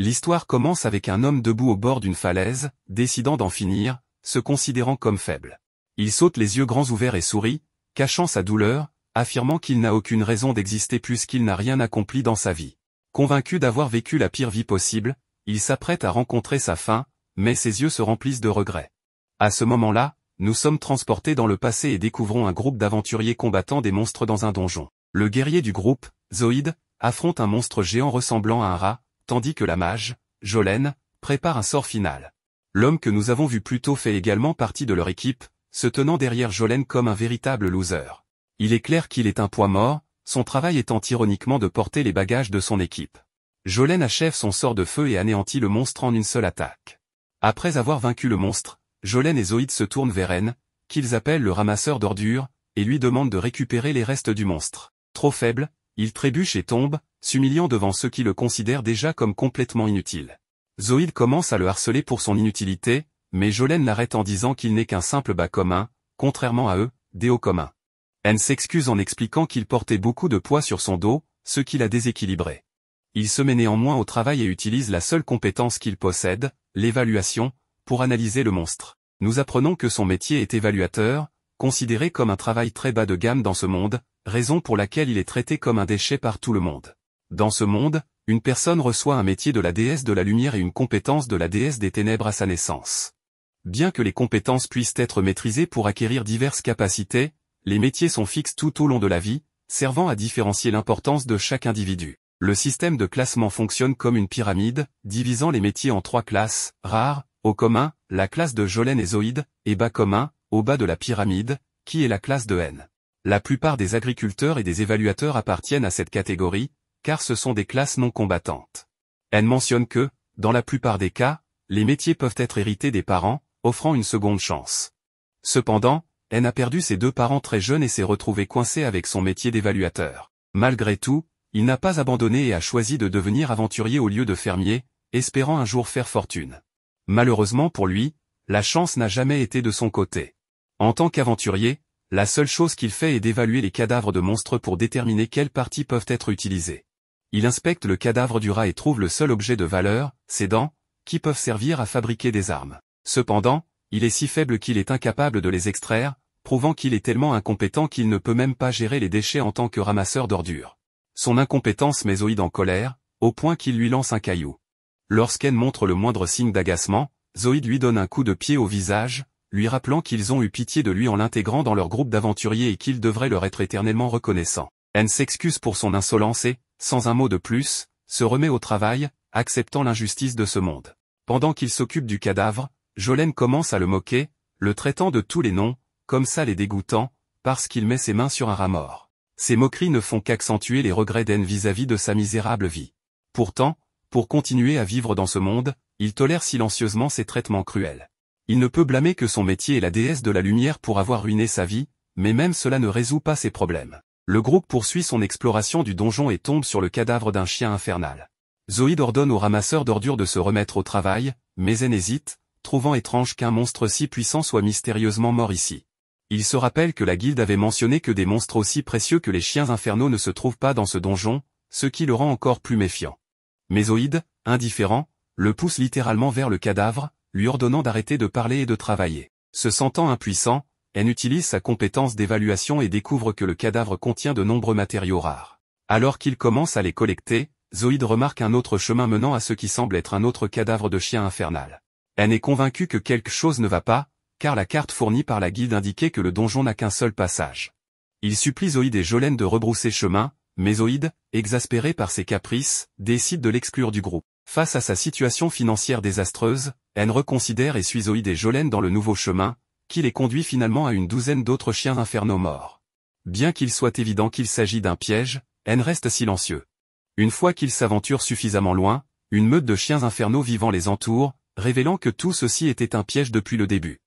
L'histoire commence avec un homme debout au bord d'une falaise, décidant d'en finir, se considérant comme faible. Il saute les yeux grands ouverts et sourit, cachant sa douleur, affirmant qu'il n'a aucune raison d'exister puisqu'il n'a rien accompli dans sa vie. Convaincu d'avoir vécu la pire vie possible, il s'apprête à rencontrer sa fin, mais ses yeux se remplissent de regrets. À ce moment-là, nous sommes transportés dans le passé et découvrons un groupe d'aventuriers combattant des monstres dans un donjon. Le guerrier du groupe, Zoïd, affronte un monstre géant ressemblant à un rat, tandis que la mage, Jolene, prépare un sort final. L'homme que nous avons vu plus tôt fait également partie de leur équipe, se tenant derrière Jolene comme un véritable loser. Il est clair qu'il est un poids mort, son travail étant ironiquement de porter les bagages de son équipe. Jolene achève son sort de feu et anéantit le monstre en une seule attaque. Après avoir vaincu le monstre, Jolene et Zoïd se tournent vers N, qu'ils appellent le ramasseur d'ordures, et lui demandent de récupérer les restes du monstre. Trop faible, il trébuche et tombe, s'humiliant devant ceux qui le considèrent déjà comme complètement inutile. Zoïd commence à le harceler pour son inutilité, mais Jolene l'arrête en disant qu'il n'est qu'un simple bas commun, contrairement à eux, des hauts communs. N s'excuse en expliquant qu'il portait beaucoup de poids sur son dos, ce qui l'a déséquilibré. Il se met néanmoins au travail et utilise la seule compétence qu'il possède, l'évaluation, pour analyser le monstre. Nous apprenons que son métier est évaluateur, considéré comme un travail très bas de gamme dans ce monde, raison pour laquelle il est traité comme un déchet par tout le monde. Dans ce monde, une personne reçoit un métier de la déesse de la lumière et une compétence de la déesse des ténèbres à sa naissance. Bien que les compétences puissent être maîtrisées pour acquérir diverses capacités, les métiers sont fixes tout au long de la vie, servant à différencier l'importance de chaque individu. Le système de classement fonctionne comme une pyramide, divisant les métiers en 3 classes, rares, haut commun, la classe de Jolene et Zoïd, et bas commun, au bas de la pyramide, qui est la classe de N. La plupart des agriculteurs et des évaluateurs appartiennent à cette catégorie, car ce sont des classes non combattantes. N mentionne que, dans la plupart des cas, les métiers peuvent être hérités des parents, offrant une seconde chance. Cependant, N a perdu ses 2 parents très jeunes et s'est retrouvé coincé avec son métier d'évaluateur. Malgré tout, il n'a pas abandonné et a choisi de devenir aventurier au lieu de fermier, espérant un jour faire fortune. Malheureusement pour lui, la chance n'a jamais été de son côté. En tant qu'aventurier, la seule chose qu'il fait est d'évaluer les cadavres de monstres pour déterminer quelles parties peuvent être utilisées. Il inspecte le cadavre du rat et trouve le seul objet de valeur, ses dents, qui peuvent servir à fabriquer des armes. Cependant, il est si faible qu'il est incapable de les extraire, prouvant qu'il est tellement incompétent qu'il ne peut même pas gérer les déchets en tant que ramasseur d'ordures. Son incompétence met Zoïd en colère, au point qu'il lui lance un caillou. Lorsqu'N montre le moindre signe d'agacement, Zoïd lui donne un coup de pied au visage, lui rappelant qu'ils ont eu pitié de lui en l'intégrant dans leur groupe d'aventuriers et qu'il devrait leur être éternellement reconnaissant. N s'excuse pour son insolence et, sans un mot de plus, se remet au travail, acceptant l'injustice de ce monde. Pendant qu'il s'occupe du cadavre, Jolene commence à le moquer, le traitant de tous les noms, comme sale et dégoûtant, parce qu'il met ses mains sur un rat mort. Ces moqueries ne font qu'accentuer les regrets d'N vis-à-vis de sa misérable vie. Pourtant, pour continuer à vivre dans ce monde, il tolère silencieusement ces traitements cruels. Il ne peut blâmer que son métier et la déesse de la lumière pour avoir ruiné sa vie, mais même cela ne résout pas ses problèmes. Le groupe poursuit son exploration du donjon et tombe sur le cadavre d'un chien infernal. Zoïd ordonne au ramasseur d'ordures de se remettre au travail, mais N hésite, trouvant étrange qu'un monstre si puissant soit mystérieusement mort ici. Il se rappelle que la guilde avait mentionné que des monstres aussi précieux que les chiens infernaux ne se trouvent pas dans ce donjon, ce qui le rend encore plus méfiant. Mais Zoïd, indifférent, le pousse littéralement vers le cadavre, lui ordonnant d'arrêter de parler et de travailler. Se sentant impuissant, N utilise sa compétence d'évaluation et découvre que le cadavre contient de nombreux matériaux rares. Alors qu'il commence à les collecter, Zoïd remarque un autre chemin menant à ce qui semble être un autre cadavre de chien infernal. N est convaincu que quelque chose ne va pas, car la carte fournie par la guilde indiquait que le donjon n'a qu'un seul passage. Il supplie Zoïd et Jolene de rebrousser chemin, mais Zoïd, exaspéré par ses caprices, décide de l'exclure du groupe. Face à sa situation financière désastreuse, N reconsidère et suit Zoïd et Jolene dans le nouveau chemin, qui les conduit finalement à une douzaine d'autres chiens infernaux morts. Bien qu'il soit évident qu'il s'agit d'un piège, N reste silencieux. Une fois qu'il s'aventure suffisamment loin, une meute de chiens infernaux vivants les entoure, révélant que tout ceci était un piège depuis le début.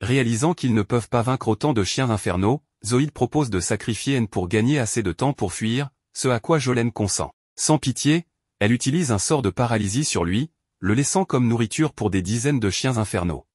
Réalisant qu'ils ne peuvent pas vaincre autant de chiens infernaux, Zoïd propose de sacrifier N pour gagner assez de temps pour fuir, ce à quoi Jolene consent. Sans pitié, elle utilise un sort de paralysie sur lui, le laissant comme nourriture pour des dizaines de chiens infernaux.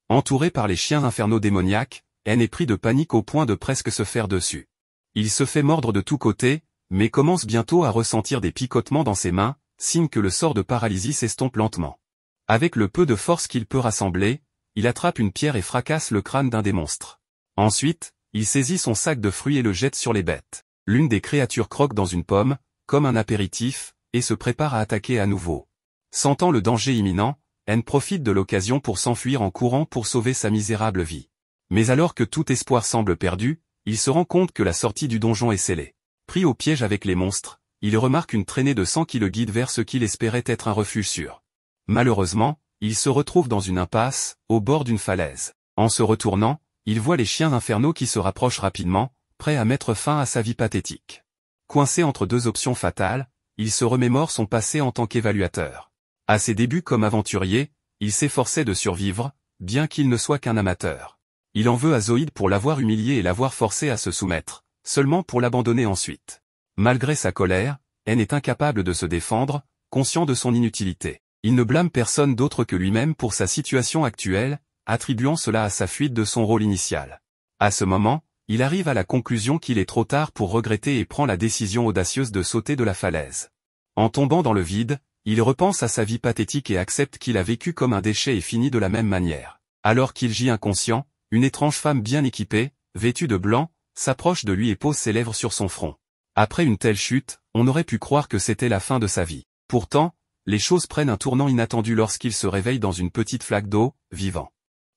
Entouré par les chiens infernaux démoniaques, N est pris de panique au point de presque se faire dessus. Il se fait mordre de tous côtés, mais commence bientôt à ressentir des picotements dans ses mains, signe que le sort de paralysie s'estompe lentement. Avec le peu de force qu'il peut rassembler, il attrape une pierre et fracasse le crâne d'un des monstres. Ensuite, il saisit son sac de fruits et le jette sur les bêtes. L'une des créatures croque dans une pomme, comme un apéritif, et se prépare à attaquer à nouveau. Sentant le danger imminent, N profite de l'occasion pour s'enfuir en courant pour sauver sa misérable vie. Mais alors que tout espoir semble perdu, il se rend compte que la sortie du donjon est scellée. Pris au piège avec les monstres, il remarque une traînée de sang qui le guide vers ce qu'il espérait être un refuge sûr. Malheureusement, il se retrouve dans une impasse, au bord d'une falaise. En se retournant, il voit les chiens infernaux qui se rapprochent rapidement, prêts à mettre fin à sa vie pathétique. Coincé entre deux options fatales, il se remémore son passé en tant qu'évaluateur. À ses débuts comme aventurier, il s'efforçait de survivre, bien qu'il ne soit qu'un amateur. Il en veut à Zoïde pour l'avoir humilié et l'avoir forcé à se soumettre, seulement pour l'abandonner ensuite. Malgré sa colère, N est incapable de se défendre, conscient de son inutilité. Il ne blâme personne d'autre que lui-même pour sa situation actuelle, attribuant cela à sa fuite de son rôle initial. À ce moment, il arrive à la conclusion qu'il est trop tard pour regretter et prend la décision audacieuse de sauter de la falaise. En tombant dans le vide, il repense à sa vie pathétique et accepte qu'il a vécu comme un déchet et fini de la même manière. Alors qu'il gît inconscient, une étrange femme bien équipée, vêtue de blanc, s'approche de lui et pose ses lèvres sur son front. Après une telle chute, on aurait pu croire que c'était la fin de sa vie. Pourtant, les choses prennent un tournant inattendu lorsqu'il se réveille dans une petite flaque d'eau, vivant.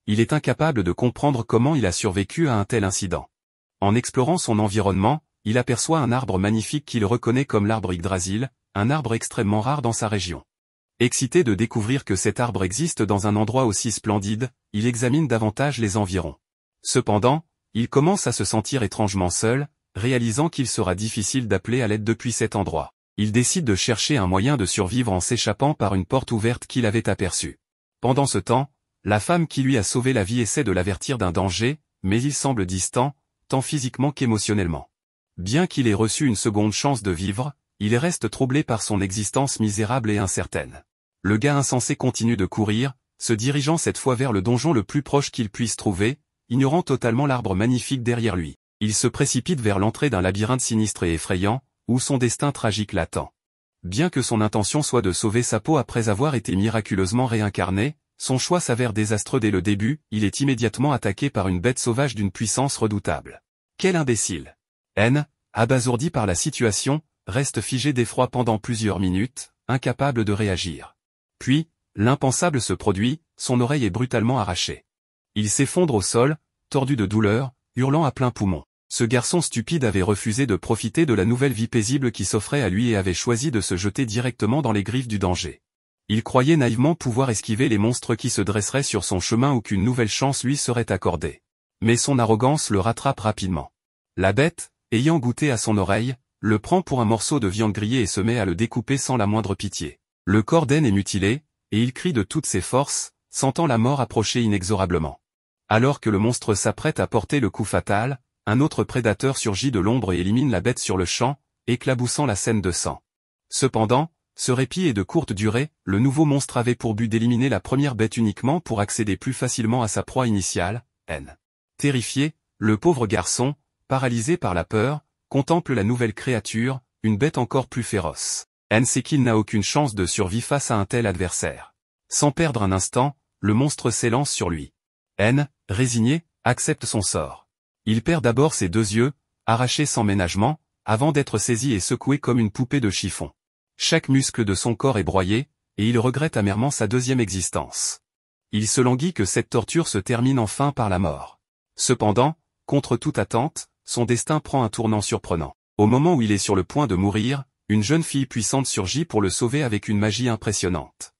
Il est incapable de comprendre comment il a survécu à un tel incident. En explorant son environnement, il aperçoit un arbre magnifique qu'il reconnaît comme l'arbre Yggdrasil, un arbre extrêmement rare dans sa région. Excité de découvrir que cet arbre existe dans un endroit aussi splendide, il examine davantage les environs. Cependant, il commence à se sentir étrangement seul, réalisant qu'il sera difficile d'appeler à l'aide depuis cet endroit. Il décide de chercher un moyen de survivre en s'échappant par une porte ouverte qu'il avait aperçue. Pendant ce temps, la femme qui lui a sauvé la vie essaie de l'avertir d'un danger, mais il semble distant, tant physiquement qu'émotionnellement. Bien qu'il ait reçu une seconde chance de vivre, il reste troublé par son existence misérable et incertaine. Le gars insensé continue de courir, se dirigeant cette fois vers le donjon le plus proche qu'il puisse trouver, ignorant totalement l'arbre magnifique derrière lui. Il se précipite vers l'entrée d'un labyrinthe sinistre et effrayant, où son destin tragique l'attend. Bien que son intention soit de sauver sa peau après avoir été miraculeusement réincarné, son choix s'avère désastreux dès le début, il est immédiatement attaqué par une bête sauvage d'une puissance redoutable. Quel imbécile! N, abasourdi par la situation, reste figé d'effroi pendant plusieurs minutes, incapable de réagir. Puis, l'impensable se produit, son oreille est brutalement arrachée. Il s'effondre au sol, tordu de douleur, hurlant à plein poumon. Ce garçon stupide avait refusé de profiter de la nouvelle vie paisible qui s'offrait à lui et avait choisi de se jeter directement dans les griffes du danger. Il croyait naïvement pouvoir esquiver les monstres qui se dresseraient sur son chemin ou qu'une nouvelle chance lui serait accordée. Mais son arrogance le rattrape rapidement. La bête, ayant goûté à son oreille, le prend pour un morceau de viande grillée et se met à le découper sans la moindre pitié. Le corps d'N est mutilé, et il crie de toutes ses forces, sentant la mort approcher inexorablement. Alors que le monstre s'apprête à porter le coup fatal, un autre prédateur surgit de l'ombre et élimine la bête sur le champ, éclaboussant la scène de sang. Cependant, ce répit est de courte durée, le nouveau monstre avait pour but d'éliminer la première bête uniquement pour accéder plus facilement à sa proie initiale, N. Terrifié, le pauvre garçon, paralysé par la peur, contemple la nouvelle créature, une bête encore plus féroce. N sait qu'il n'a aucune chance de survie face à un tel adversaire. Sans perdre un instant, le monstre s'élance sur lui. N, résigné, accepte son sort. Il perd d'abord ses deux yeux, arrachés sans ménagement, avant d'être saisi et secoué comme une poupée de chiffon. Chaque muscle de son corps est broyé, et il regrette amèrement sa deuxième existence. Il se languit que cette torture se termine enfin par la mort. Cependant, contre toute attente, son destin prend un tournant surprenant. Au moment où il est sur le point de mourir, une jeune fille puissante surgit pour le sauver avec une magie impressionnante.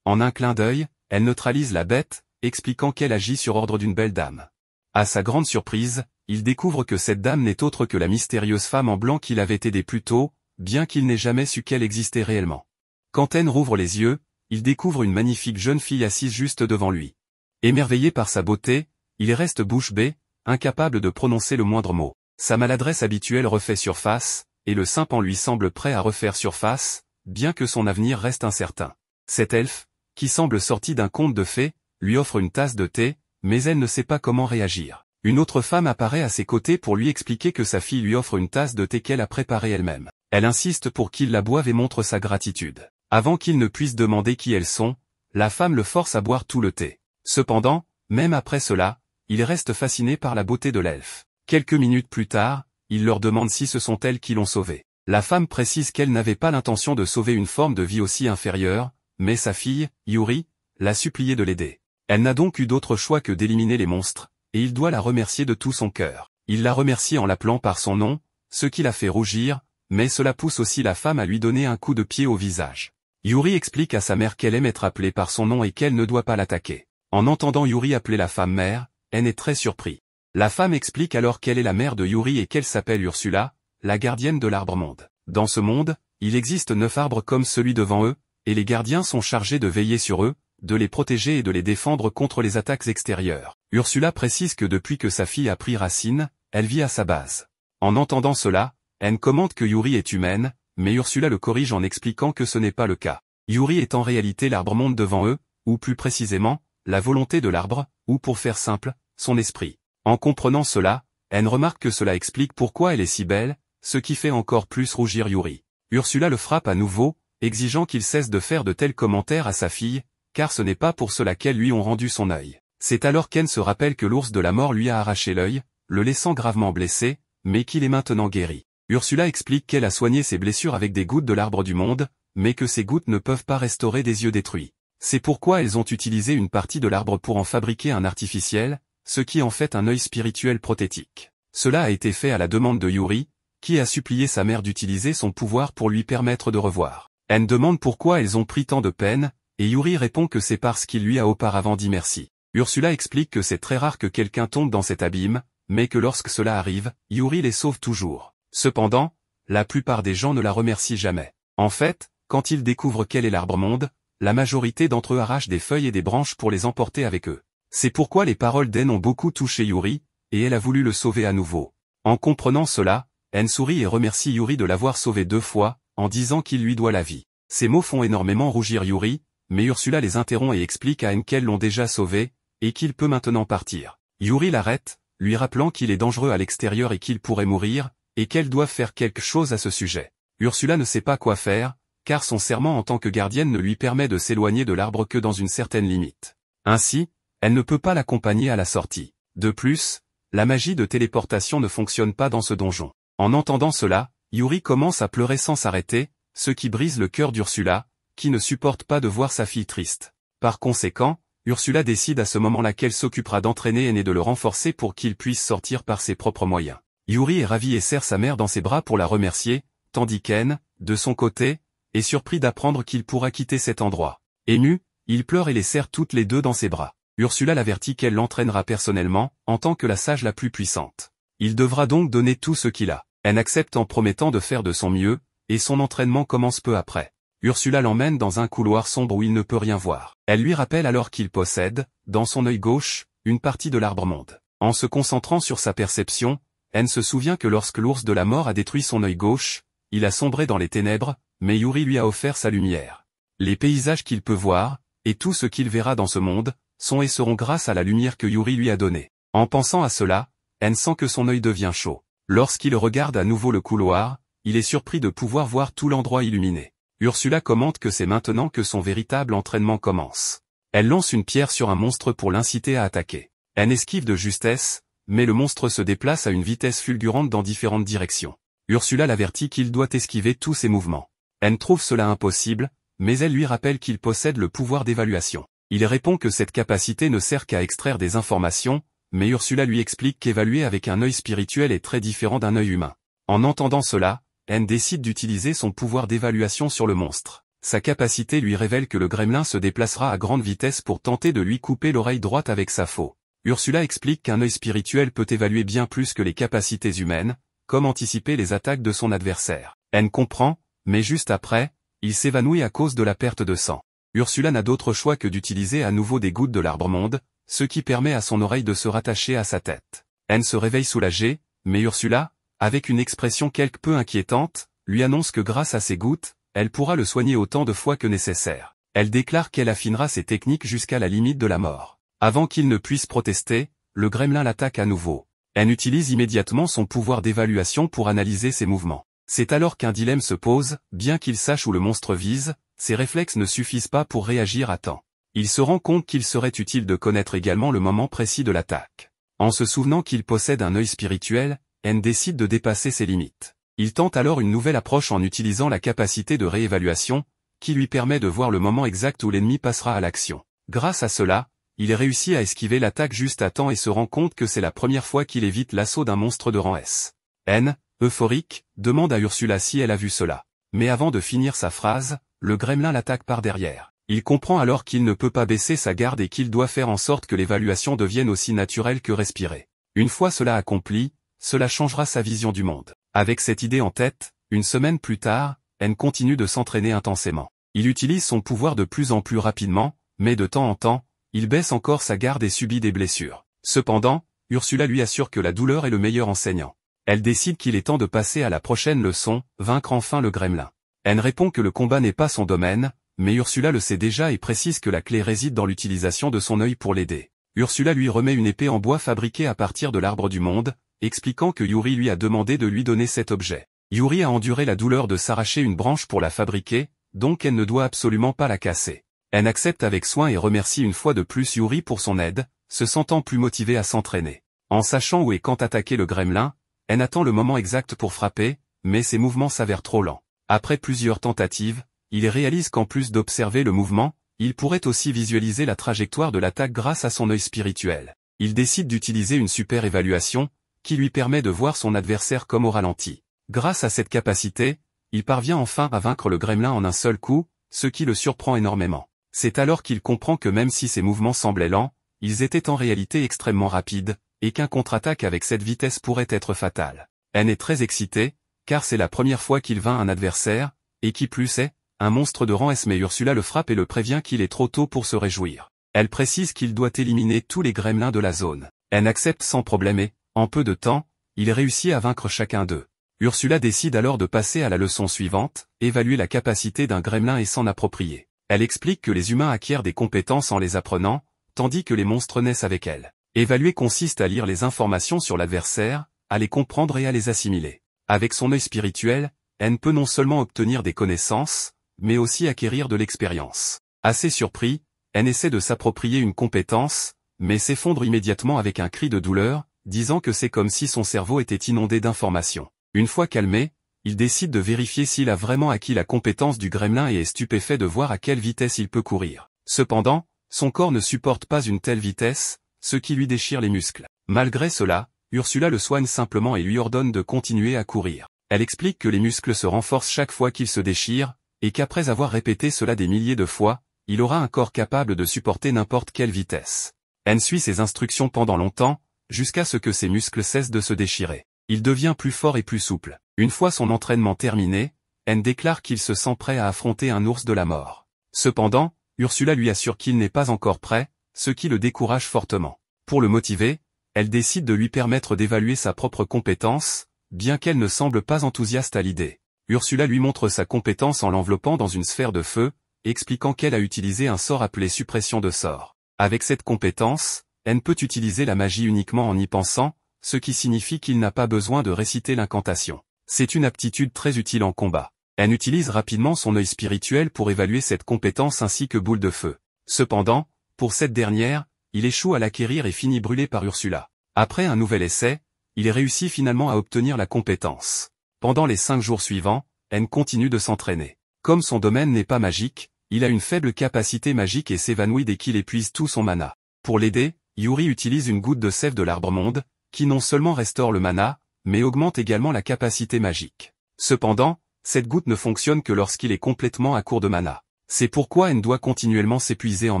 En un clin d'œil, elle neutralise la bête, expliquant qu'elle agit sur ordre d'une belle dame. À sa grande surprise, il découvre que cette dame n'est autre que la mystérieuse femme en blanc qu'il avait aidée plus tôt, bien qu'il n'ait jamais su qu'elle existait réellement. Quand N rouvre les yeux, il découvre une magnifique jeune fille assise juste devant lui. Émerveillé par sa beauté, il reste bouche bée, incapable de prononcer le moindre mot. Sa maladresse habituelle refait surface, et le simp en lui semble prêt à refaire surface, bien que son avenir reste incertain. Cet elfe, qui semble sorti d'un conte de fées, lui offre une tasse de thé, mais elle ne sait pas comment réagir. Une autre femme apparaît à ses côtés pour lui expliquer que sa fille lui offre une tasse de thé qu'elle a préparée elle-même. Elle insiste pour qu'il la boive et montre sa gratitude. Avant qu'il ne puisse demander qui elles sont, la femme le force à boire tout le thé. Cependant, même après cela, il reste fasciné par la beauté de l'elfe. Quelques minutes plus tard, il leur demande si ce sont elles qui l'ont sauvé. La femme précise qu'elle n'avait pas l'intention de sauver une forme de vie aussi inférieure, mais sa fille, Yuri, l'a supplié de l'aider. Elle n'a donc eu d'autre choix que d'éliminer les monstres, et il doit la remercier de tout son cœur. Il la remercie en l'appelant par son nom, ce qui la fait rougir, mais cela pousse aussi la femme à lui donner un coup de pied au visage. Yuri explique à sa mère qu'elle aime être appelée par son nom et qu'elle ne doit pas l'attaquer. En entendant Yuri appeler la femme mère, elle est très surpris. La femme explique alors qu'elle est la mère de Yuri et qu'elle s'appelle Ursula, la gardienne de l'arbre-monde. Dans ce monde, il existe 9 arbres comme celui devant eux, et les gardiens sont chargés de veiller sur eux, de les protéger et de les défendre contre les attaques extérieures. Ursula précise que depuis que sa fille a pris racine, elle vit à sa base. En entendant cela, elle commente que Yuri est humaine, mais Ursula le corrige en expliquant que ce n'est pas le cas. Yuri est en réalité l'arbre-monde devant eux, ou plus précisément, la volonté de l'arbre, ou pour faire simple, son esprit. En comprenant cela, elle remarque que cela explique pourquoi elle est si belle, ce qui fait encore plus rougir Yuri. Ursula le frappe à nouveau, exigeant qu'il cesse de faire de tels commentaires à sa fille, car ce n'est pas pour cela qu'elles lui ont rendu son œil. C'est alors qu'Anne se rappelle que l'ours de la mort lui a arraché l'œil, le laissant gravement blessé, mais qu'il est maintenant guéri. Ursula explique qu'elle a soigné ses blessures avec des gouttes de l'arbre du monde, mais que ces gouttes ne peuvent pas restaurer des yeux détruits. C'est pourquoi elles ont utilisé une partie de l'arbre pour en fabriquer un artificiel, ce qui en fait un œil spirituel prothétique. Cela a été fait à la demande de Yuri, qui a supplié sa mère d'utiliser son pouvoir pour lui permettre de revoir. Anne demande pourquoi elles ont pris tant de peine, et Yuri répond que c'est parce qu'il lui a auparavant dit merci. Ursula explique que c'est très rare que quelqu'un tombe dans cet abîme, mais que lorsque cela arrive, Yuri les sauve toujours. Cependant, la plupart des gens ne la remercient jamais. En fait, quand ils découvrent quel est l'arbre-monde, la majorité d'entre eux arrachent des feuilles et des branches pour les emporter avec eux. C'est pourquoi les paroles d'Anne ont beaucoup touché Yuri, et elle a voulu le sauver à nouveau. En comprenant cela, Anne sourit et remercie Yuri de l'avoir sauvé 2 fois, en disant qu'il lui doit la vie. Ces mots font énormément rougir Yuri, mais Ursula les interrompt et explique à Anne qu'elles l'ont déjà sauvé, et qu'il peut maintenant partir. Yuri l'arrête, lui rappelant qu'il est dangereux à l'extérieur et qu'il pourrait mourir, et qu'elle doit faire quelque chose à ce sujet. Ursula ne sait pas quoi faire, car son serment en tant que gardienne ne lui permet de s'éloigner de l'arbre que dans une certaine limite. Ainsi, elle ne peut pas l'accompagner à la sortie. De plus, la magie de téléportation ne fonctionne pas dans ce donjon. En entendant cela, Yuri commence à pleurer sans s'arrêter, ce qui brise le cœur d'Ursula, qui ne supporte pas de voir sa fille triste. Par conséquent, Ursula décide à ce moment-là qu'elle s'occupera d'entraîner Anne et de le renforcer pour qu'il puisse sortir par ses propres moyens. Yuri est ravi et serre sa mère dans ses bras pour la remercier, tandis qu'Anne, de son côté, est surpris d'apprendre qu'il pourra quitter cet endroit. Ému, il pleure et les serre toutes les deux dans ses bras. Ursula l'avertit qu'elle l'entraînera personnellement, en tant que la sage la plus puissante. Il devra donc donner tout ce qu'il a. Anne accepte en promettant de faire de son mieux, et son entraînement commence peu après. Ursula l'emmène dans un couloir sombre où il ne peut rien voir. Elle lui rappelle alors qu'il possède, dans son œil gauche, une partie de l'arbre-monde. En se concentrant sur sa perception, Anne se souvient que lorsque l'ours de la mort a détruit son œil gauche, il a sombré dans les ténèbres, mais Yuri lui a offert sa lumière. Les paysages qu'il peut voir, et tout ce qu'il verra dans ce monde, sont et seront grâce à la lumière que Yuri lui a donnée. En pensant à cela, Anne sent que son œil devient chaud. Lorsqu'il regarde à nouveau le couloir, il est surpris de pouvoir voir tout l'endroit illuminé. Ursula commente que c'est maintenant que son véritable entraînement commence. Elle lance une pierre sur un monstre pour l'inciter à attaquer. Anne esquive de justesse, mais le monstre se déplace à une vitesse fulgurante dans différentes directions. Ursula l'avertit qu'il doit esquiver tous ses mouvements. Anne trouve cela impossible, mais elle lui rappelle qu'il possède le pouvoir d'évaluation. Il répond que cette capacité ne sert qu'à extraire des informations, mais Ursula lui explique qu'évaluer avec un œil spirituel est très différent d'un œil humain. En entendant cela, Anne décide d'utiliser son pouvoir d'évaluation sur le monstre. Sa capacité lui révèle que le gremlin se déplacera à grande vitesse pour tenter de lui couper l'oreille droite avec sa faux. Ursula explique qu'un œil spirituel peut évaluer bien plus que les capacités humaines, comme anticiper les attaques de son adversaire. Anne comprend, mais juste après, il s'évanouit à cause de la perte de sang. Ursula n'a d'autre choix que d'utiliser à nouveau des gouttes de l'arbre-monde, ce qui permet à son oreille de se rattacher à sa tête. Anne se réveille soulagée, mais Ursula, avec une expression quelque peu inquiétante, lui annonce que grâce à ces gouttes, elle pourra le soigner autant de fois que nécessaire. Elle déclare qu'elle affinera ses techniques jusqu'à la limite de la mort. Avant qu'il ne puisse protester, le gremlin l'attaque à nouveau. Anne utilise immédiatement son pouvoir d'évaluation pour analyser ses mouvements. C'est alors qu'un dilemme se pose, bien qu'il sache où le monstre vise, ses réflexes ne suffisent pas pour réagir à temps. Il se rend compte qu'il serait utile de connaître également le moment précis de l'attaque. En se souvenant qu'il possède un œil spirituel, N décide de dépasser ses limites. Il tente alors une nouvelle approche en utilisant la capacité de réévaluation, qui lui permet de voir le moment exact où l'ennemi passera à l'action. Grâce à cela, il réussit à esquiver l'attaque juste à temps et se rend compte que c'est la première fois qu'il évite l'assaut d'un monstre de rang S. N, euphorique, demande à Ursula si elle a vu cela. Mais avant de finir sa phrase, le gremlin l'attaque par derrière. Il comprend alors qu'il ne peut pas baisser sa garde et qu'il doit faire en sorte que l'évaluation devienne aussi naturelle que respirer. Une fois cela accompli, cela changera sa vision du monde. Avec cette idée en tête, une semaine plus tard, N continue de s'entraîner intensément. Il utilise son pouvoir de plus en plus rapidement, mais de temps en temps, il baisse encore sa garde et subit des blessures. Cependant, Ursula lui assure que la douleur est le meilleur enseignant. Elle décide qu'il est temps de passer à la prochaine leçon, vaincre enfin le gremlin. N répond que le combat n'est pas son domaine, mais Ursula le sait déjà et précise que la clé réside dans l'utilisation de son œil pour l'aider. Ursula lui remet une épée en bois fabriquée à partir de l'arbre du monde, expliquant que Yuri lui a demandé de lui donner cet objet. Yuri a enduré la douleur de s'arracher une branche pour la fabriquer, donc elle ne doit absolument pas la casser. Elle accepte avec soin et remercie une fois de plus Yuri pour son aide, se sentant plus motivée à s'entraîner. En sachant où et quand attaquer le gremlin, elle attend le moment exact pour frapper, mais ses mouvements s'avèrent trop lents. Après plusieurs tentatives, il réalise qu'en plus d'observer le mouvement, il pourrait aussi visualiser la trajectoire de l'attaque grâce à son œil spirituel. Il décide d'utiliser une super évaluation, qui lui permet de voir son adversaire comme au ralenti. Grâce à cette capacité, il parvient enfin à vaincre le gremlin en un seul coup, ce qui le surprend énormément. C'est alors qu'il comprend que même si ses mouvements semblaient lents, ils étaient en réalité extrêmement rapides, et qu'un contre-attaque avec cette vitesse pourrait être fatal. N est très excité, car c'est la première fois qu'il vainc un adversaire, et qui plus est, un monstre de rang S, mais Ursula le frappe et le prévient qu'il est trop tôt pour se réjouir. Elle précise qu'il doit éliminer tous les gremlins de la zone. N accepte sans problème et, en peu de temps, il réussit à vaincre chacun d'eux. Ursula décide alors de passer à la leçon suivante, évaluer la capacité d'un gremlin et s'en approprier. Elle explique que les humains acquièrent des compétences en les apprenant, tandis que les monstres naissent avec elles. Évaluer consiste à lire les informations sur l'adversaire, à les comprendre et à les assimiler. Avec son œil spirituel, N peut non seulement obtenir des connaissances, mais aussi acquérir de l'expérience. Assez surpris, N essaie de s'approprier une compétence, mais s'effondre immédiatement avec un cri de douleur, disant que c'est comme si son cerveau était inondé d'informations. Une fois calmé, il décide de vérifier s'il a vraiment acquis la compétence du gremlin et est stupéfait de voir à quelle vitesse il peut courir. Cependant, son corps ne supporte pas une telle vitesse, ce qui lui déchire les muscles. Malgré cela, Ursula le soigne simplement et lui ordonne de continuer à courir. Elle explique que les muscles se renforcent chaque fois qu'ils se déchirent, et qu'après avoir répété cela des milliers de fois, il aura un corps capable de supporter n'importe quelle vitesse. N suit ses instructions pendant longtemps, jusqu'à ce que ses muscles cessent de se déchirer. Il devient plus fort et plus souple. Une fois son entraînement terminé, N déclare qu'il se sent prêt à affronter un ours de la mort. Cependant, Ursula lui assure qu'il n'est pas encore prêt, ce qui le décourage fortement. Pour le motiver, elle décide de lui permettre d'évaluer sa propre compétence, bien qu'elle ne semble pas enthousiaste à l'idée. Ursula lui montre sa compétence en l'enveloppant dans une sphère de feu, expliquant qu'elle a utilisé un sort appelé suppression de sort. Avec cette compétence, N peut utiliser la magie uniquement en y pensant, ce qui signifie qu'il n'a pas besoin de réciter l'incantation. C'est une aptitude très utile en combat. N utilise rapidement son œil spirituel pour évaluer cette compétence ainsi que boule de feu. Cependant, pour cette dernière, il échoue à l'acquérir et finit brûlé par Ursula. Après un nouvel essai, il réussit finalement à obtenir la compétence. Pendant les 5 jours suivants, N continue de s'entraîner. Comme son domaine n'est pas magique, il a une faible capacité magique et s'évanouit dès qu'il épuise tout son mana. Pour l'aider, Yuri utilise une goutte de sève de l'arbre monde, qui non seulement restaure le mana, mais augmente également la capacité magique. Cependant, cette goutte ne fonctionne que lorsqu'il est complètement à court de mana. C'est pourquoi N doit continuellement s'épuiser en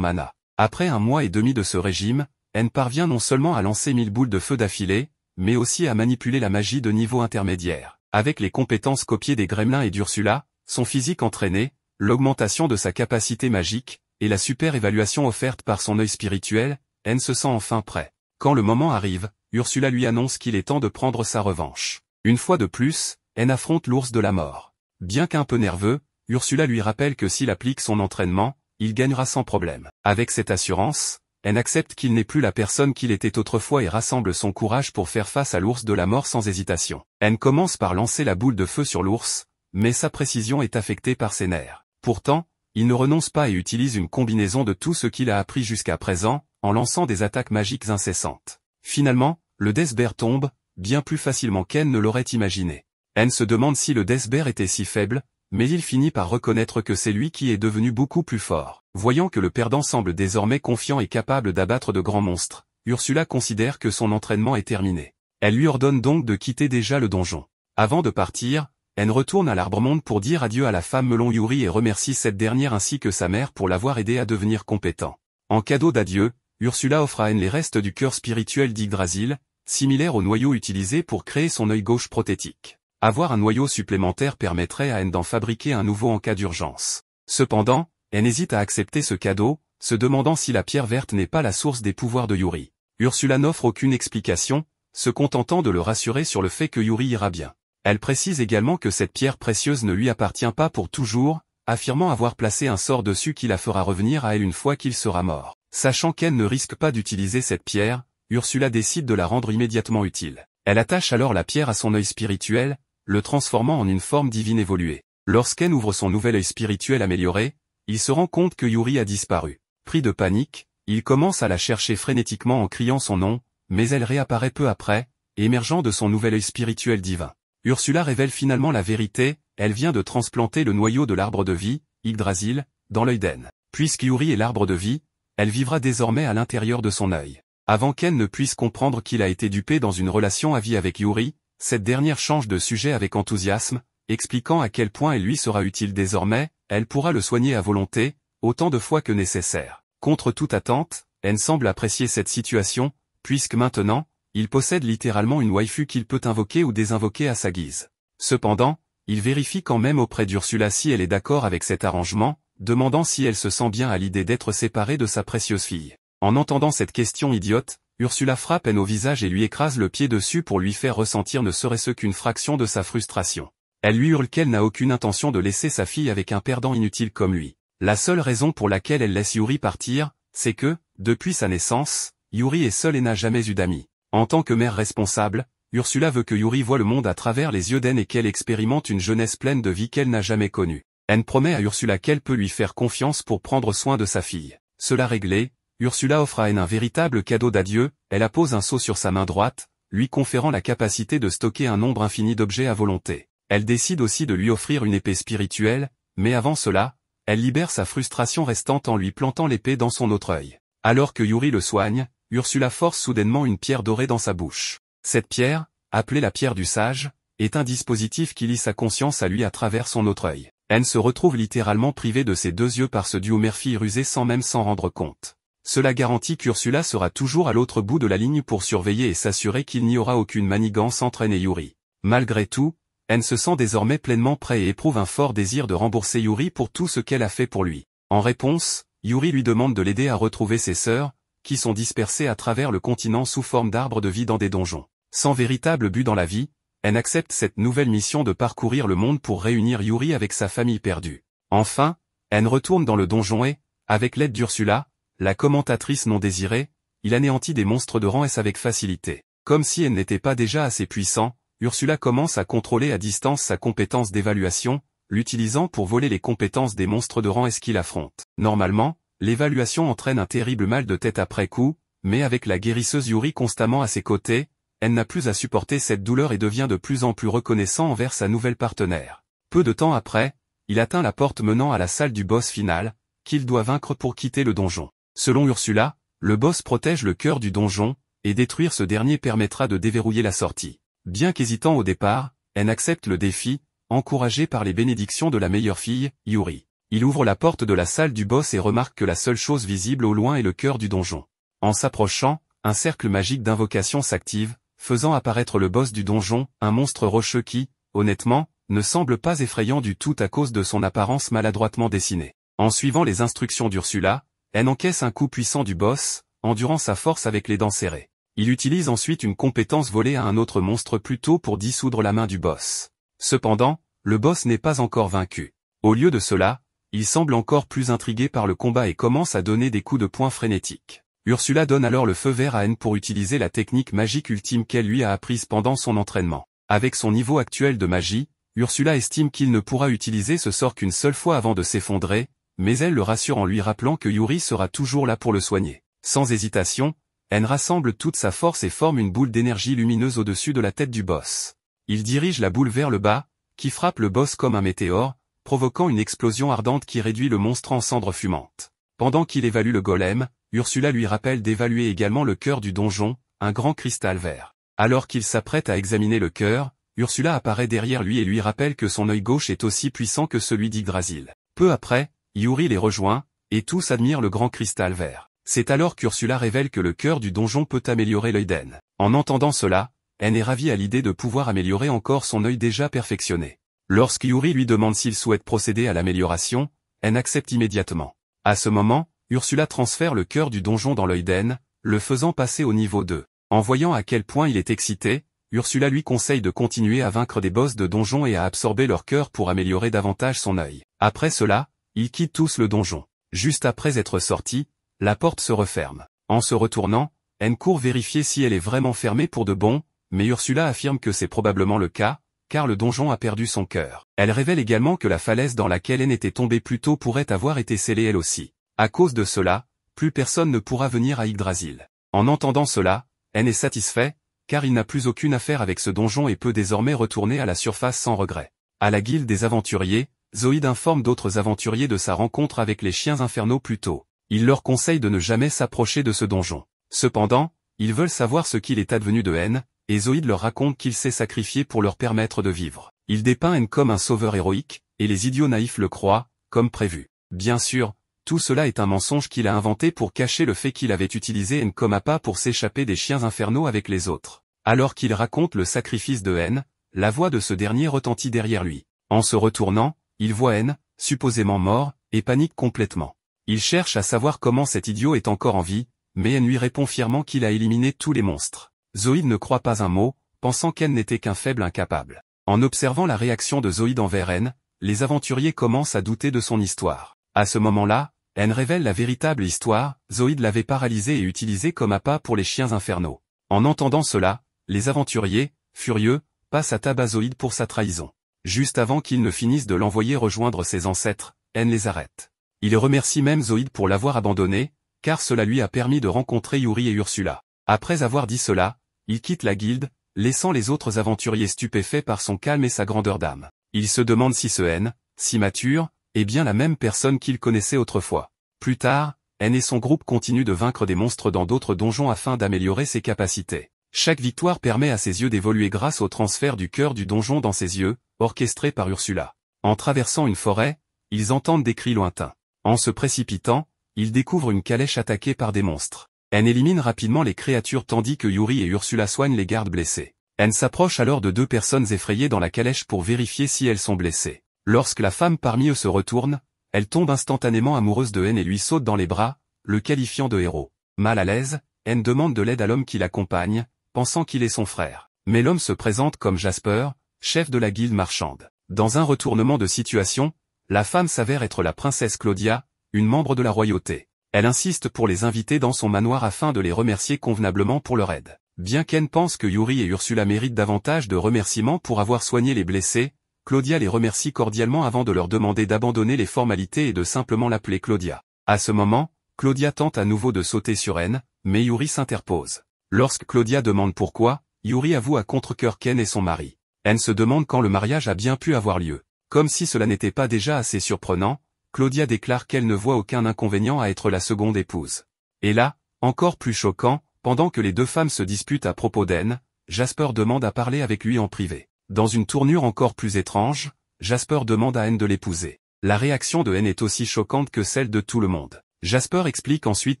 mana. Après 1 mois et demi de ce régime, N parvient non seulement à lancer 1000 boules de feu d'affilée, mais aussi à manipuler la magie de niveau intermédiaire. Avec les compétences copiées des gremlins et d'Ursula, son physique entraîné, l'augmentation de sa capacité magique, et la super évaluation offerte par son œil spirituel, N se sent enfin prêt. Quand le moment arrive, Ursula lui annonce qu'il est temps de prendre sa revanche. Une fois de plus, N affronte l'ours de la mort. Bien qu'un peu nerveux, Ursula lui rappelle que s'il applique son entraînement, il gagnera sans problème. Avec cette assurance, N accepte qu'il n'est plus la personne qu'il était autrefois et rassemble son courage pour faire face à l'ours de la mort sans hésitation. N commence par lancer la boule de feu sur l'ours, mais sa précision est affectée par ses nerfs. Pourtant, il ne renonce pas et utilise une combinaison de tout ce qu'il a appris jusqu'à présent, en lançant des attaques magiques incessantes. Finalement, le Death Bear tombe, bien plus facilement qu'En ne l'aurait imaginé. N se demande si le Death Bear était si faible, mais il finit par reconnaître que c'est lui qui est devenu beaucoup plus fort. Voyant que le perdant semble désormais confiant et capable d'abattre de grands monstres, Ursula considère que son entraînement est terminé. Elle lui ordonne donc de quitter déjà le donjon. Avant de partir, N retourne à l'Arbre-Monde pour dire adieu à la femme melon Yuri et remercie cette dernière ainsi que sa mère pour l'avoir aidé à devenir compétent. En cadeau d'adieu, Ursula offre à N les restes du cœur spirituel d'Yggdrasil, similaire au noyau utilisé pour créer son œil gauche prothétique. Avoir un noyau supplémentaire permettrait à N d'en fabriquer un nouveau en cas d'urgence. Cependant, N hésite à accepter ce cadeau, se demandant si la pierre verte n'est pas la source des pouvoirs de Yuri. Ursula n'offre aucune explication, se contentant de le rassurer sur le fait que Yuri ira bien. Elle précise également que cette pierre précieuse ne lui appartient pas pour toujours, affirmant avoir placé un sort dessus qui la fera revenir à elle une fois qu'il sera mort. Sachant qu'N ne risque pas d'utiliser cette pierre, Ursula décide de la rendre immédiatement utile. Elle attache alors la pierre à son œil spirituel, le transformant en une forme divine évoluée. Lorsqu'N ouvre son nouvel œil spirituel amélioré, il se rend compte que Yuri a disparu. Pris de panique, il commence à la chercher frénétiquement en criant son nom, mais elle réapparaît peu après, émergeant de son nouvel œil spirituel divin. Ursula révèle finalement la vérité, elle vient de transplanter le noyau de l'arbre de vie, Yggdrasil, dans l'œil d'N. Puisque Yuri est l'arbre de vie, elle vivra désormais à l'intérieur de son œil. Avant qu'N ne puisse comprendre qu'il a été dupé dans une relation à vie avec Yuri, cette dernière change de sujet avec enthousiasme, expliquant à quel point elle lui sera utile désormais, elle pourra le soigner à volonté, autant de fois que nécessaire. Contre toute attente, N semble apprécier cette situation, puisque maintenant, il possède littéralement une waifu qu'il peut invoquer ou désinvoquer à sa guise. Cependant, il vérifie quand même auprès d'Ursula si elle est d'accord avec cet arrangement, demandant si elle se sent bien à l'idée d'être séparée de sa précieuse fille. En entendant cette question idiote, Ursula frappe N au visage et lui écrase le pied dessus pour lui faire ressentir ne serait-ce qu'une fraction de sa frustration. Elle lui hurle qu'elle n'a aucune intention de laisser sa fille avec un perdant inutile comme lui. La seule raison pour laquelle elle laisse Yuri partir, c'est que, depuis sa naissance, Yuri est seul et n'a jamais eu d'amis. En tant que mère responsable, Ursula veut que Yuri voie le monde à travers les yeux d'N et qu'elle expérimente une jeunesse pleine de vie qu'elle n'a jamais connue. N promet à Ursula qu'elle peut lui faire confiance pour prendre soin de sa fille. Cela réglé, Ursula offre à N un véritable cadeau d'adieu, elle appose un sceau sur sa main droite, lui conférant la capacité de stocker un nombre infini d'objets à volonté. Elle décide aussi de lui offrir une épée spirituelle, mais avant cela, elle libère sa frustration restante en lui plantant l'épée dans son autre œil. Alors que Yuri le soigne, Ursula force soudainement une pierre dorée dans sa bouche. Cette pierre, appelée la pierre du sage, est un dispositif qui lie sa conscience à lui à travers son autre œil. N se retrouve littéralement privée de ses deux yeux par ce duo mère-fille rusé sans même s'en rendre compte. Cela garantit qu'Ursula sera toujours à l'autre bout de la ligne pour surveiller et s'assurer qu'il n'y aura aucune manigance entre N et Yuri. Malgré tout, N se sent désormais pleinement prêt et éprouve un fort désir de rembourser Yuri pour tout ce qu'elle a fait pour lui. En réponse, Yuri lui demande de l'aider à retrouver ses sœurs, qui sont dispersées à travers le continent sous forme d'arbres de vie dans des donjons. Sans véritable but dans la vie, N accepte cette nouvelle mission de parcourir le monde pour réunir Yuri avec sa famille perdue. Enfin, N retourne dans le donjon et, avec l'aide d'Ursula, la commentatrice non désirée, il anéantit des monstres de rang S avec facilité. Comme si N n'était pas déjà assez puissant, Ursula commence à contrôler à distance sa compétence d'évaluation, l'utilisant pour voler les compétences des monstres de rang S qu'il affronte. Normalement, l'évaluation entraîne un terrible mal de tête après coup, mais avec la guérisseuse Yuri constamment à ses côtés, elle n'a plus à supporter cette douleur et devient de plus en plus reconnaissant envers sa nouvelle partenaire. Peu de temps après, il atteint la porte menant à la salle du boss final, qu'il doit vaincre pour quitter le donjon. Selon Ursula, le boss protège le cœur du donjon, et détruire ce dernier permettra de déverrouiller la sortie. Bien qu'hésitant au départ, N accepte le défi, encouragé par les bénédictions de la meilleure fille, Yuri. Il ouvre la porte de la salle du boss et remarque que la seule chose visible au loin est le cœur du donjon. En s'approchant, un cercle magique d'invocation s'active, faisant apparaître le boss du donjon, un monstre rocheux qui, honnêtement, ne semble pas effrayant du tout à cause de son apparence maladroitement dessinée. En suivant les instructions d'Ursula, N encaisse un coup puissant du boss, endurant sa force avec les dents serrées. Il utilise ensuite une compétence volée à un autre monstre plus tôt pour dissoudre la main du boss. Cependant, le boss n'est pas encore vaincu. Au lieu de cela, il semble encore plus intrigué par le combat et commence à donner des coups de poing frénétiques. Ursula donne alors le feu vert à N pour utiliser la technique magique ultime qu'elle lui a apprise pendant son entraînement. Avec son niveau actuel de magie, Ursula estime qu'il ne pourra utiliser ce sort qu'une seule fois avant de s'effondrer, mais elle le rassure en lui rappelant que Yuri sera toujours là pour le soigner. Sans hésitation, N rassemble toute sa force et forme une boule d'énergie lumineuse au-dessus de la tête du boss. Il dirige la boule vers le bas, qui frappe le boss comme un météore, provoquant une explosion ardente qui réduit le monstre en cendres fumantes. Pendant qu'il évalue le golem, Ursula lui rappelle d'évaluer également le cœur du donjon, un grand cristal vert. Alors qu'il s'apprête à examiner le cœur, Ursula apparaît derrière lui et lui rappelle que son œil gauche est aussi puissant que celui d'Yggdrasil. Peu après, Yuri les rejoint, et tous admirent le grand cristal vert. C'est alors qu'Ursula révèle que le cœur du donjon peut améliorer l'œil d'En. En entendant cela, N est ravie à l'idée de pouvoir améliorer encore son œil déjà perfectionné. Lorsque Yuri lui demande s'il souhaite procéder à l'amélioration, N accepte immédiatement. À ce moment, Ursula transfère le cœur du donjon dans l'œil d'N, le faisant passer au niveau 2. En voyant à quel point il est excité, Ursula lui conseille de continuer à vaincre des boss de donjon et à absorber leur cœur pour améliorer davantage son œil. Après cela, ils quittent tous le donjon. Juste après être sortis, la porte se referme. En se retournant, N court vérifier si elle est vraiment fermée pour de bon, mais Ursula affirme que c'est probablement le cas, car le donjon a perdu son cœur. Elle révèle également que la falaise dans laquelle N était tombée plus tôt pourrait avoir été scellée elle aussi. À cause de cela, plus personne ne pourra venir à Yggdrasil. En entendant cela, N est satisfait, car il n'a plus aucune affaire avec ce donjon et peut désormais retourner à la surface sans regret. À la guilde des aventuriers, Zoïde informe d'autres aventuriers de sa rencontre avec les chiens infernaux plus tôt. Il leur conseille de ne jamais s'approcher de ce donjon. Cependant, ils veulent savoir ce qu'il est advenu de N, et Zoïde leur raconte qu'il s'est sacrifié pour leur permettre de vivre. Il dépeint N comme un sauveur héroïque, et les idiots naïfs le croient, comme prévu. Bien sûr, tout cela est un mensonge qu'il a inventé pour cacher le fait qu'il avait utilisé N comme appât pour s'échapper des chiens infernaux avec les autres. Alors qu'il raconte le sacrifice de N, la voix de ce dernier retentit derrière lui. En se retournant, il voit N, supposément mort, et panique complètement. Il cherche à savoir comment cet idiot est encore en vie, mais N lui répond fièrement qu'il a éliminé tous les monstres. Zoïde ne croit pas un mot, pensant qu'N n'était qu'un faible incapable. En observant la réaction de Zoïde envers N, les aventuriers commencent à douter de son histoire. À ce moment-là, N révèle la véritable histoire, Zoïde l'avait paralysé et utilisé comme appât pour les chiens infernaux. En entendant cela, les aventuriers, furieux, passent à tabac Zoïde pour sa trahison. Juste avant qu'ils ne finissent de l'envoyer rejoindre ses ancêtres, N les arrête. Il remercie même Zoïde pour l'avoir abandonné, car cela lui a permis de rencontrer Yuri et Ursula. Après avoir dit cela, il quitte la guilde, laissant les autres aventuriers stupéfaits par son calme et sa grandeur d'âme. Il se demande si ce N, si mature, est bien la même personne qu'il connaissait autrefois. Plus tard, N et son groupe continuent de vaincre des monstres dans d'autres donjons afin d'améliorer ses capacités. Chaque victoire permet à ses yeux d'évoluer grâce au transfert du cœur du donjon dans ses yeux, orchestré par Ursula. En traversant une forêt, ils entendent des cris lointains. En se précipitant, ils découvrent une calèche attaquée par des monstres. N élimine rapidement les créatures tandis que Yuri et Ursula soignent les gardes blessés. N s'approche alors de deux personnes effrayées dans la calèche pour vérifier si elles sont blessées. Lorsque la femme parmi eux se retourne, elle tombe instantanément amoureuse de N et lui saute dans les bras, le qualifiant de héros. Mal à l'aise, N demande de l'aide à l'homme qui l'accompagne, pensant qu'il est son frère. Mais l'homme se présente comme Jasper, chef de la guilde marchande. Dans un retournement de situation, la femme s'avère être la princesse Claudia, une membre de la royauté. Elle insiste pour les inviter dans son manoir afin de les remercier convenablement pour leur aide. Bien qu'N pense que Yuri et Ursula méritent davantage de remerciements pour avoir soigné les blessés, Claudia les remercie cordialement avant de leur demander d'abandonner les formalités et de simplement l'appeler Claudia. À ce moment, Claudia tente à nouveau de sauter sur N, mais Yuri s'interpose. Lorsque Claudia demande pourquoi, Yuri avoue à contre-cœur qu'N est son mari. N se demande quand le mariage a bien pu avoir lieu. Comme si cela n'était pas déjà assez surprenant, Claudia déclare qu'elle ne voit aucun inconvénient à être la seconde épouse. Et là, encore plus choquant, pendant que les deux femmes se disputent à propos d'N, Jasper demande à parler avec lui en privé. Dans une tournure encore plus étrange, Jasper demande à N de l'épouser. La réaction de N est aussi choquante que celle de tout le monde. Jasper explique ensuite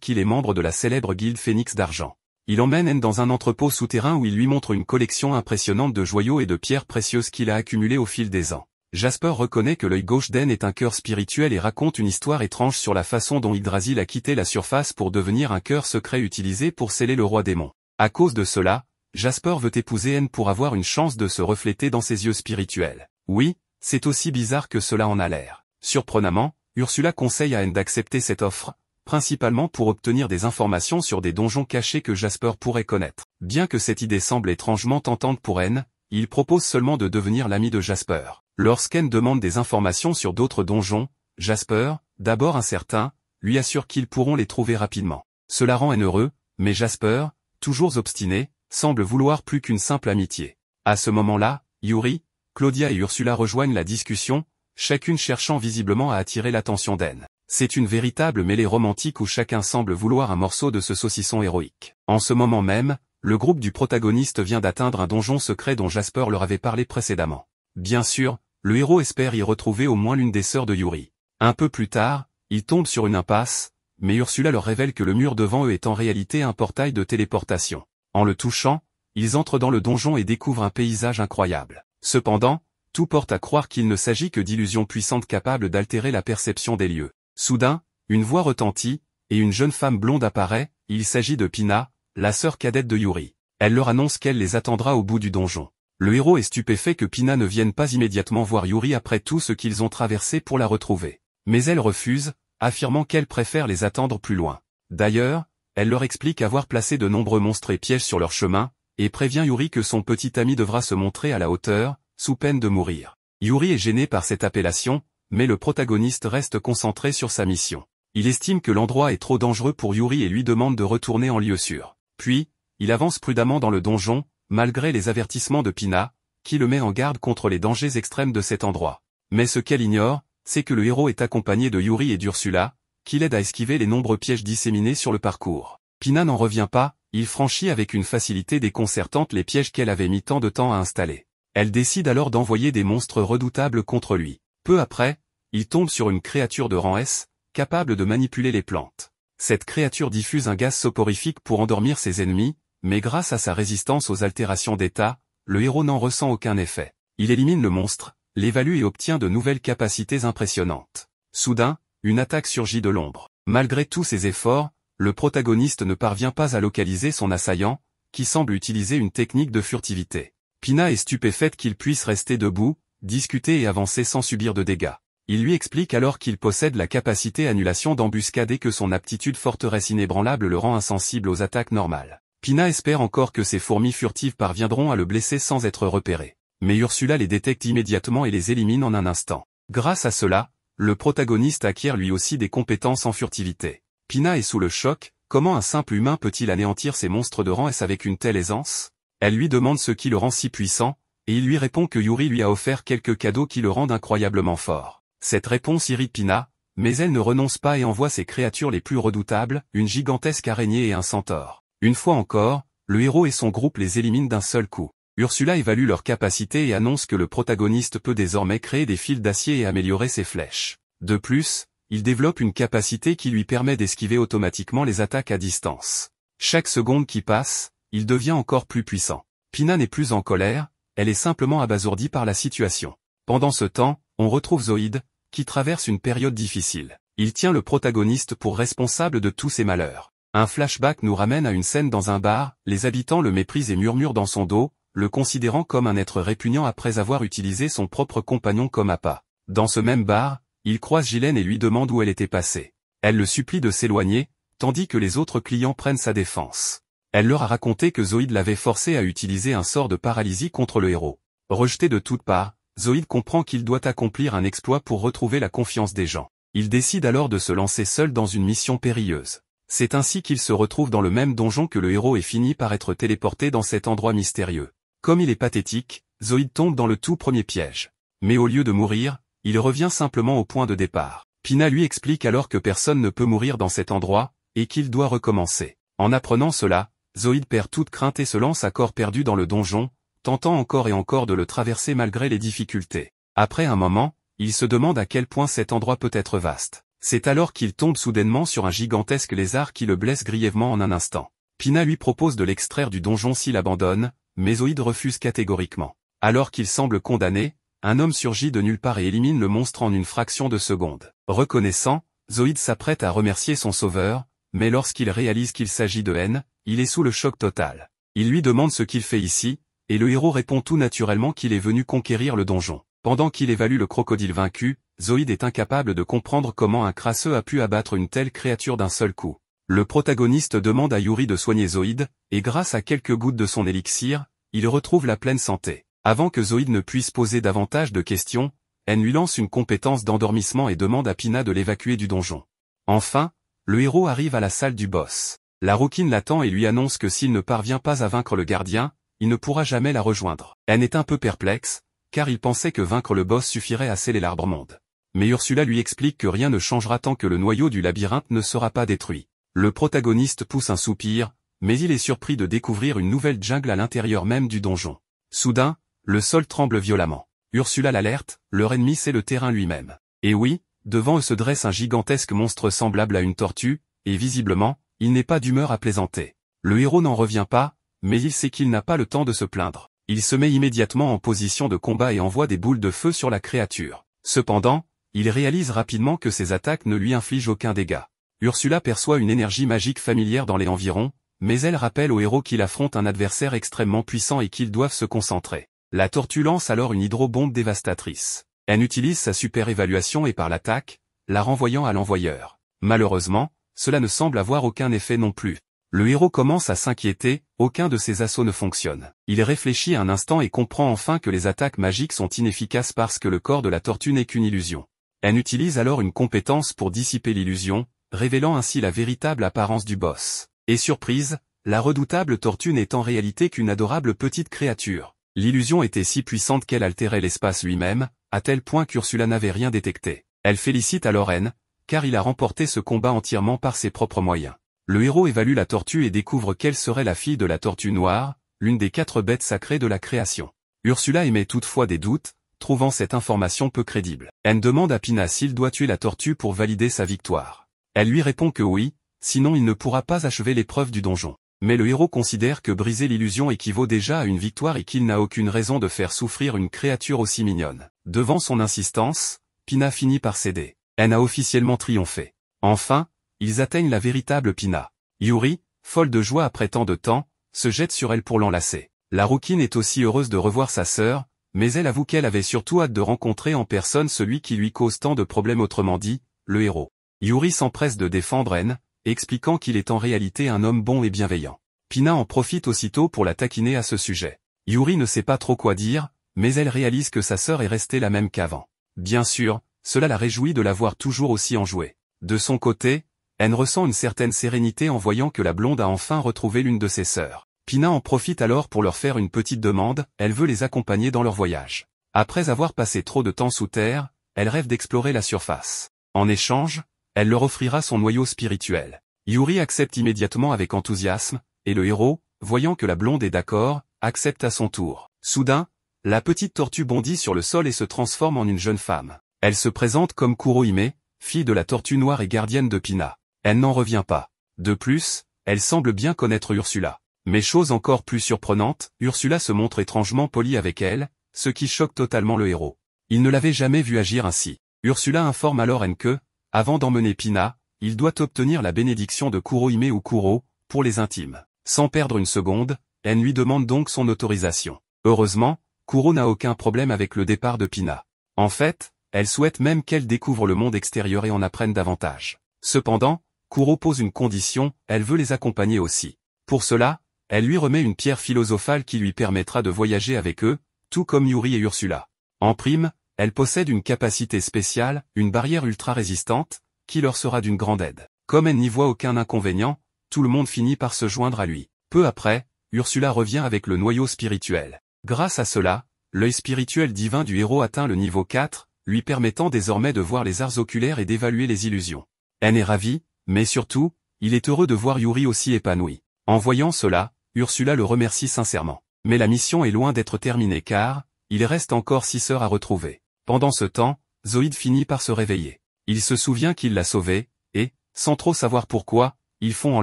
qu'il est membre de la célèbre guilde Phénix d'Argent. Il emmène N dans un entrepôt souterrain où il lui montre une collection impressionnante de joyaux et de pierres précieuses qu'il a accumulées au fil des ans. Jasper reconnaît que l'œil gauche d'N est un cœur spirituel et raconte une histoire étrange sur la façon dont Yggdrasil a quitté la surface pour devenir un cœur secret utilisé pour sceller le roi démon. À cause de cela, Jasper veut épouser N pour avoir une chance de se refléter dans ses yeux spirituels. Oui, c'est aussi bizarre que cela en a l'air. Surprenamment, Ursula conseille à N d'accepter cette offre, principalement pour obtenir des informations sur des donjons cachés que Jasper pourrait connaître. Bien que cette idée semble étrangement tentante pour N, il propose seulement de devenir l'ami de Jasper. Lorsqu'N demande des informations sur d'autres donjons, Jasper, d'abord incertain, lui assure qu'ils pourront les trouver rapidement. Cela rend heureux, mais Jasper, toujours obstiné, semble vouloir plus qu'une simple amitié. À ce moment-là, Yuri, Claudia et Ursula rejoignent la discussion, chacune cherchant visiblement à attirer l'attention d'Anne. C'est une véritable mêlée romantique où chacun semble vouloir un morceau de ce saucisson héroïque. En ce moment même, le groupe du protagoniste vient d'atteindre un donjon secret dont Jasper leur avait parlé précédemment. Bien sûr, le héros espère y retrouver au moins l'une des sœurs de Yuri. Un peu plus tard, ils tombent sur une impasse, mais Ursula leur révèle que le mur devant eux est en réalité un portail de téléportation. En le touchant, ils entrent dans le donjon et découvrent un paysage incroyable. Cependant, tout porte à croire qu'il ne s'agit que d'illusions puissantes capables d'altérer la perception des lieux. Soudain, une voix retentit, et une jeune femme blonde apparaît, il s'agit de Pina, la sœur cadette de Yuri. Elle leur annonce qu'elle les attendra au bout du donjon. Le héros est stupéfait que Pina ne vienne pas immédiatement voir Yuri après tout ce qu'ils ont traversé pour la retrouver. Mais elle refuse, affirmant qu'elle préfère les attendre plus loin. D'ailleurs, elle leur explique avoir placé de nombreux monstres et pièges sur leur chemin, et prévient Yuri que son petit ami devra se montrer à la hauteur, sous peine de mourir. Yuri est gêné par cette appellation, mais le protagoniste reste concentré sur sa mission. Il estime que l'endroit est trop dangereux pour Yuri et lui demande de retourner en lieu sûr. Puis, il avance prudemment dans le donjon, malgré les avertissements de Pina, qui le met en garde contre les dangers extrêmes de cet endroit. Mais ce qu'elle ignore, c'est que le héros est accompagné de Yuri et d'Ursula, qui l'aident à esquiver les nombreux pièges disséminés sur le parcours. Pina n'en revient pas, il franchit avec une facilité déconcertante les pièges qu'elle avait mis tant de temps à installer. Elle décide alors d'envoyer des monstres redoutables contre lui. Peu après, il tombe sur une créature de rang S, capable de manipuler les plantes. Cette créature diffuse un gaz soporifique pour endormir ses ennemis, mais grâce à sa résistance aux altérations d'état, le héros n'en ressent aucun effet. Il élimine le monstre, l'évalue et obtient de nouvelles capacités impressionnantes. Soudain, une attaque surgit de l'ombre. Malgré tous ses efforts, le protagoniste ne parvient pas à localiser son assaillant, qui semble utiliser une technique de furtivité. Pina est stupéfaite qu'il puisse rester debout, discuter et avancer sans subir de dégâts. Il lui explique alors qu'il possède la capacité annulation d'embuscade et que son aptitude forteresse inébranlable le rend insensible aux attaques normales. Pina espère encore que ses fourmis furtives parviendront à le blesser sans être repérées. Mais Ursula les détecte immédiatement et les élimine en un instant. Grâce à cela, le protagoniste acquiert lui aussi des compétences en furtivité. Pina est sous le choc, comment un simple humain peut-il anéantir ces monstres de rang S avec une telle aisance? Elle lui demande ce qui le rend si puissant, et il lui répond que Yuri lui a offert quelques cadeaux qui le rendent incroyablement fort. Cette réponse irrite Pina, mais elle ne renonce pas et envoie ses créatures les plus redoutables, une gigantesque araignée et un centaure. Une fois encore, le héros et son groupe les éliminent d'un seul coup. Ursula évalue leur capacité et annonce que le protagoniste peut désormais créer des fils d'acier et améliorer ses flèches. De plus, il développe une capacité qui lui permet d'esquiver automatiquement les attaques à distance. Chaque seconde qui passe, il devient encore plus puissant. Pina n'est plus en colère, elle est simplement abasourdie par la situation. Pendant ce temps, on retrouve Zoïde, qui traverse une période difficile. Il tient le protagoniste pour responsable de tous ses malheurs. Un flashback nous ramène à une scène dans un bar, les habitants le méprisent et murmurent dans son dos, le considérant comme un être répugnant après avoir utilisé son propre compagnon comme appât. Dans ce même bar, il croise Ghislaine et lui demande où elle était passée. Elle le supplie de s'éloigner, tandis que les autres clients prennent sa défense. Elle leur a raconté que Zoïde l'avait forcé à utiliser un sort de paralysie contre le héros. Rejeté de toutes parts, Zoïde comprend qu'il doit accomplir un exploit pour retrouver la confiance des gens. Il décide alors de se lancer seul dans une mission périlleuse. C'est ainsi qu'il se retrouve dans le même donjon que le héros et finit par être téléporté dans cet endroit mystérieux. Comme il est pathétique, Zoïde tombe dans le tout premier piège. Mais au lieu de mourir, il revient simplement au point de départ. Pina lui explique alors que personne ne peut mourir dans cet endroit, et qu'il doit recommencer. En apprenant cela, Zoïde perd toute crainte et se lance à corps perdu dans le donjon, tentant encore et encore de le traverser malgré les difficultés. Après un moment, il se demande à quel point cet endroit peut être vaste. C'est alors qu'il tombe soudainement sur un gigantesque lézard qui le blesse grièvement en un instant. Pina lui propose de l'extraire du donjon s'il abandonne, mais Zoïde refuse catégoriquement. Alors qu'il semble condamné, un homme surgit de nulle part et élimine le monstre en une fraction de seconde. Reconnaissant, Zoïde s'apprête à remercier son sauveur, mais lorsqu'il réalise qu'il s'agit de N, il est sous le choc total. Il lui demande ce qu'il fait ici, et le héros répond tout naturellement qu'il est venu conquérir le donjon. Pendant qu'il évalue le crocodile vaincu, Zoïde est incapable de comprendre comment un crasseux a pu abattre une telle créature d'un seul coup. Le protagoniste demande à Yuri de soigner Zoïde, et grâce à quelques gouttes de son élixir, il retrouve la pleine santé. Avant que Zoïde ne puisse poser davantage de questions, N lui lance une compétence d'endormissement et demande à Pina de l'évacuer du donjon. Enfin, le héros arrive à la salle du boss. La rouquine l'attend et lui annonce que s'il ne parvient pas à vaincre le gardien, il ne pourra jamais la rejoindre. N est un peu perplexe, car il pensait que vaincre le boss suffirait à sceller l'arbre-monde. Mais Ursula lui explique que rien ne changera tant que le noyau du labyrinthe ne sera pas détruit. Le protagoniste pousse un soupir, mais il est surpris de découvrir une nouvelle jungle à l'intérieur même du donjon. Soudain, le sol tremble violemment. Ursula l'alerte, leur ennemi c'est le terrain lui-même. Et oui, devant eux se dresse un gigantesque monstre semblable à une tortue, et visiblement, il n'est pas d'humeur à plaisanter. Le héros n'en revient pas, mais il sait qu'il n'a pas le temps de se plaindre. Il se met immédiatement en position de combat et envoie des boules de feu sur la créature. Cependant, il réalise rapidement que ses attaques ne lui infligent aucun dégât. Ursula perçoit une énergie magique familière dans les environs, mais elle rappelle au héros qu'il affronte un adversaire extrêmement puissant et qu'ils doivent se concentrer. La tortue lance alors une hydrobombe dévastatrice. Elle utilise sa super évaluation et par l'attaque, la renvoyant à l'envoyeur. Malheureusement, cela ne semble avoir aucun effet non plus. Le héros commence à s'inquiéter, aucun de ses assauts ne fonctionne. Il réfléchit un instant et comprend enfin que les attaques magiques sont inefficaces parce que le corps de la tortue n'est qu'une illusion. Elle utilise alors une compétence pour dissiper l'illusion, révélant ainsi la véritable apparence du boss. Et surprise, la redoutable tortue n'est en réalité qu'une adorable petite créature. L'illusion était si puissante qu'elle altérait l'espace lui-même, à tel point qu'Ursula n'avait rien détecté. Elle félicite alors N, car il a remporté ce combat entièrement par ses propres moyens. Le héros évalue la tortue et découvre qu'elle serait la fille de la tortue noire, l'une des 4 bêtes sacrées de la création. Ursula émet toutefois des doutes, trouvant cette information peu crédible. N demande à Pina s'il doit tuer la tortue pour valider sa victoire. Elle lui répond que oui, sinon il ne pourra pas achever l'épreuve du donjon. Mais le héros considère que briser l'illusion équivaut déjà à une victoire et qu'il n'a aucune raison de faire souffrir une créature aussi mignonne. Devant son insistance, Pina finit par céder. N a officiellement triomphé. Enfin, ils atteignent la véritable Pina. Yuri, folle de joie après tant de temps, se jette sur elle pour l'enlacer. La rouquine est aussi heureuse de revoir sa sœur, mais elle avoue qu'elle avait surtout hâte de rencontrer en personne celui qui lui cause tant de problèmes, autrement dit, le héros. Yuri s'empresse de défendre N, expliquant qu'il est en réalité un homme bon et bienveillant. Pina en profite aussitôt pour la taquiner à ce sujet. Yuri ne sait pas trop quoi dire, mais elle réalise que sa sœur est restée la même qu'avant. Bien sûr, cela la réjouit de la voir toujours aussi enjouée. De son côté, N ressent une certaine sérénité en voyant que la blonde a enfin retrouvé l'une de ses sœurs. Pina en profite alors pour leur faire une petite demande, elle veut les accompagner dans leur voyage. Après avoir passé trop de temps sous terre, elle rêve d'explorer la surface. En échange, elle leur offrira son noyau spirituel. Yuri accepte immédiatement avec enthousiasme, et le héros, voyant que la blonde est d'accord, accepte à son tour. Soudain, la petite tortue bondit sur le sol et se transforme en une jeune femme. Elle se présente comme Kurohime, fille de la tortue noire et gardienne de Pina. Elle n'en revient pas. De plus, elle semble bien connaître Ursula. Mais chose encore plus surprenante, Ursula se montre étrangement polie avec elle, ce qui choque totalement le héros. Il ne l'avait jamais vue agir ainsi. Ursula informe alors N que, avant d'emmener Pina, il doit obtenir la bénédiction de Kurohime ou Kuro, pour les intimes. Sans perdre une seconde, N lui demande donc son autorisation. Heureusement, Kuro n'a aucun problème avec le départ de Pina. En fait, elle souhaite même qu'elle découvre le monde extérieur et en apprenne davantage. Cependant, Kuro pose une condition, elle veut les accompagner aussi. Pour cela, elle lui remet une pierre philosophale qui lui permettra de voyager avec eux, tout comme Yuri et Ursula. En prime, elle possède une capacité spéciale, une barrière ultra résistante, qui leur sera d'une grande aide. Comme elle n'y voit aucun inconvénient, tout le monde finit par se joindre à lui. Peu après, Ursula revient avec le noyau spirituel. Grâce à cela, l'œil spirituel divin du héros atteint le niveau 4, lui permettant désormais de voir les arts oculaires et d'évaluer les illusions. N est ravi, mais surtout, il est heureux de voir Yuri aussi épanoui. En voyant cela, Ursula le remercie sincèrement. Mais la mission est loin d'être terminée car, il reste encore 6 sœurs à retrouver. Pendant ce temps, Zoïde finit par se réveiller. Il se souvient qu'il l'a sauvée, et, sans trop savoir pourquoi, il fond en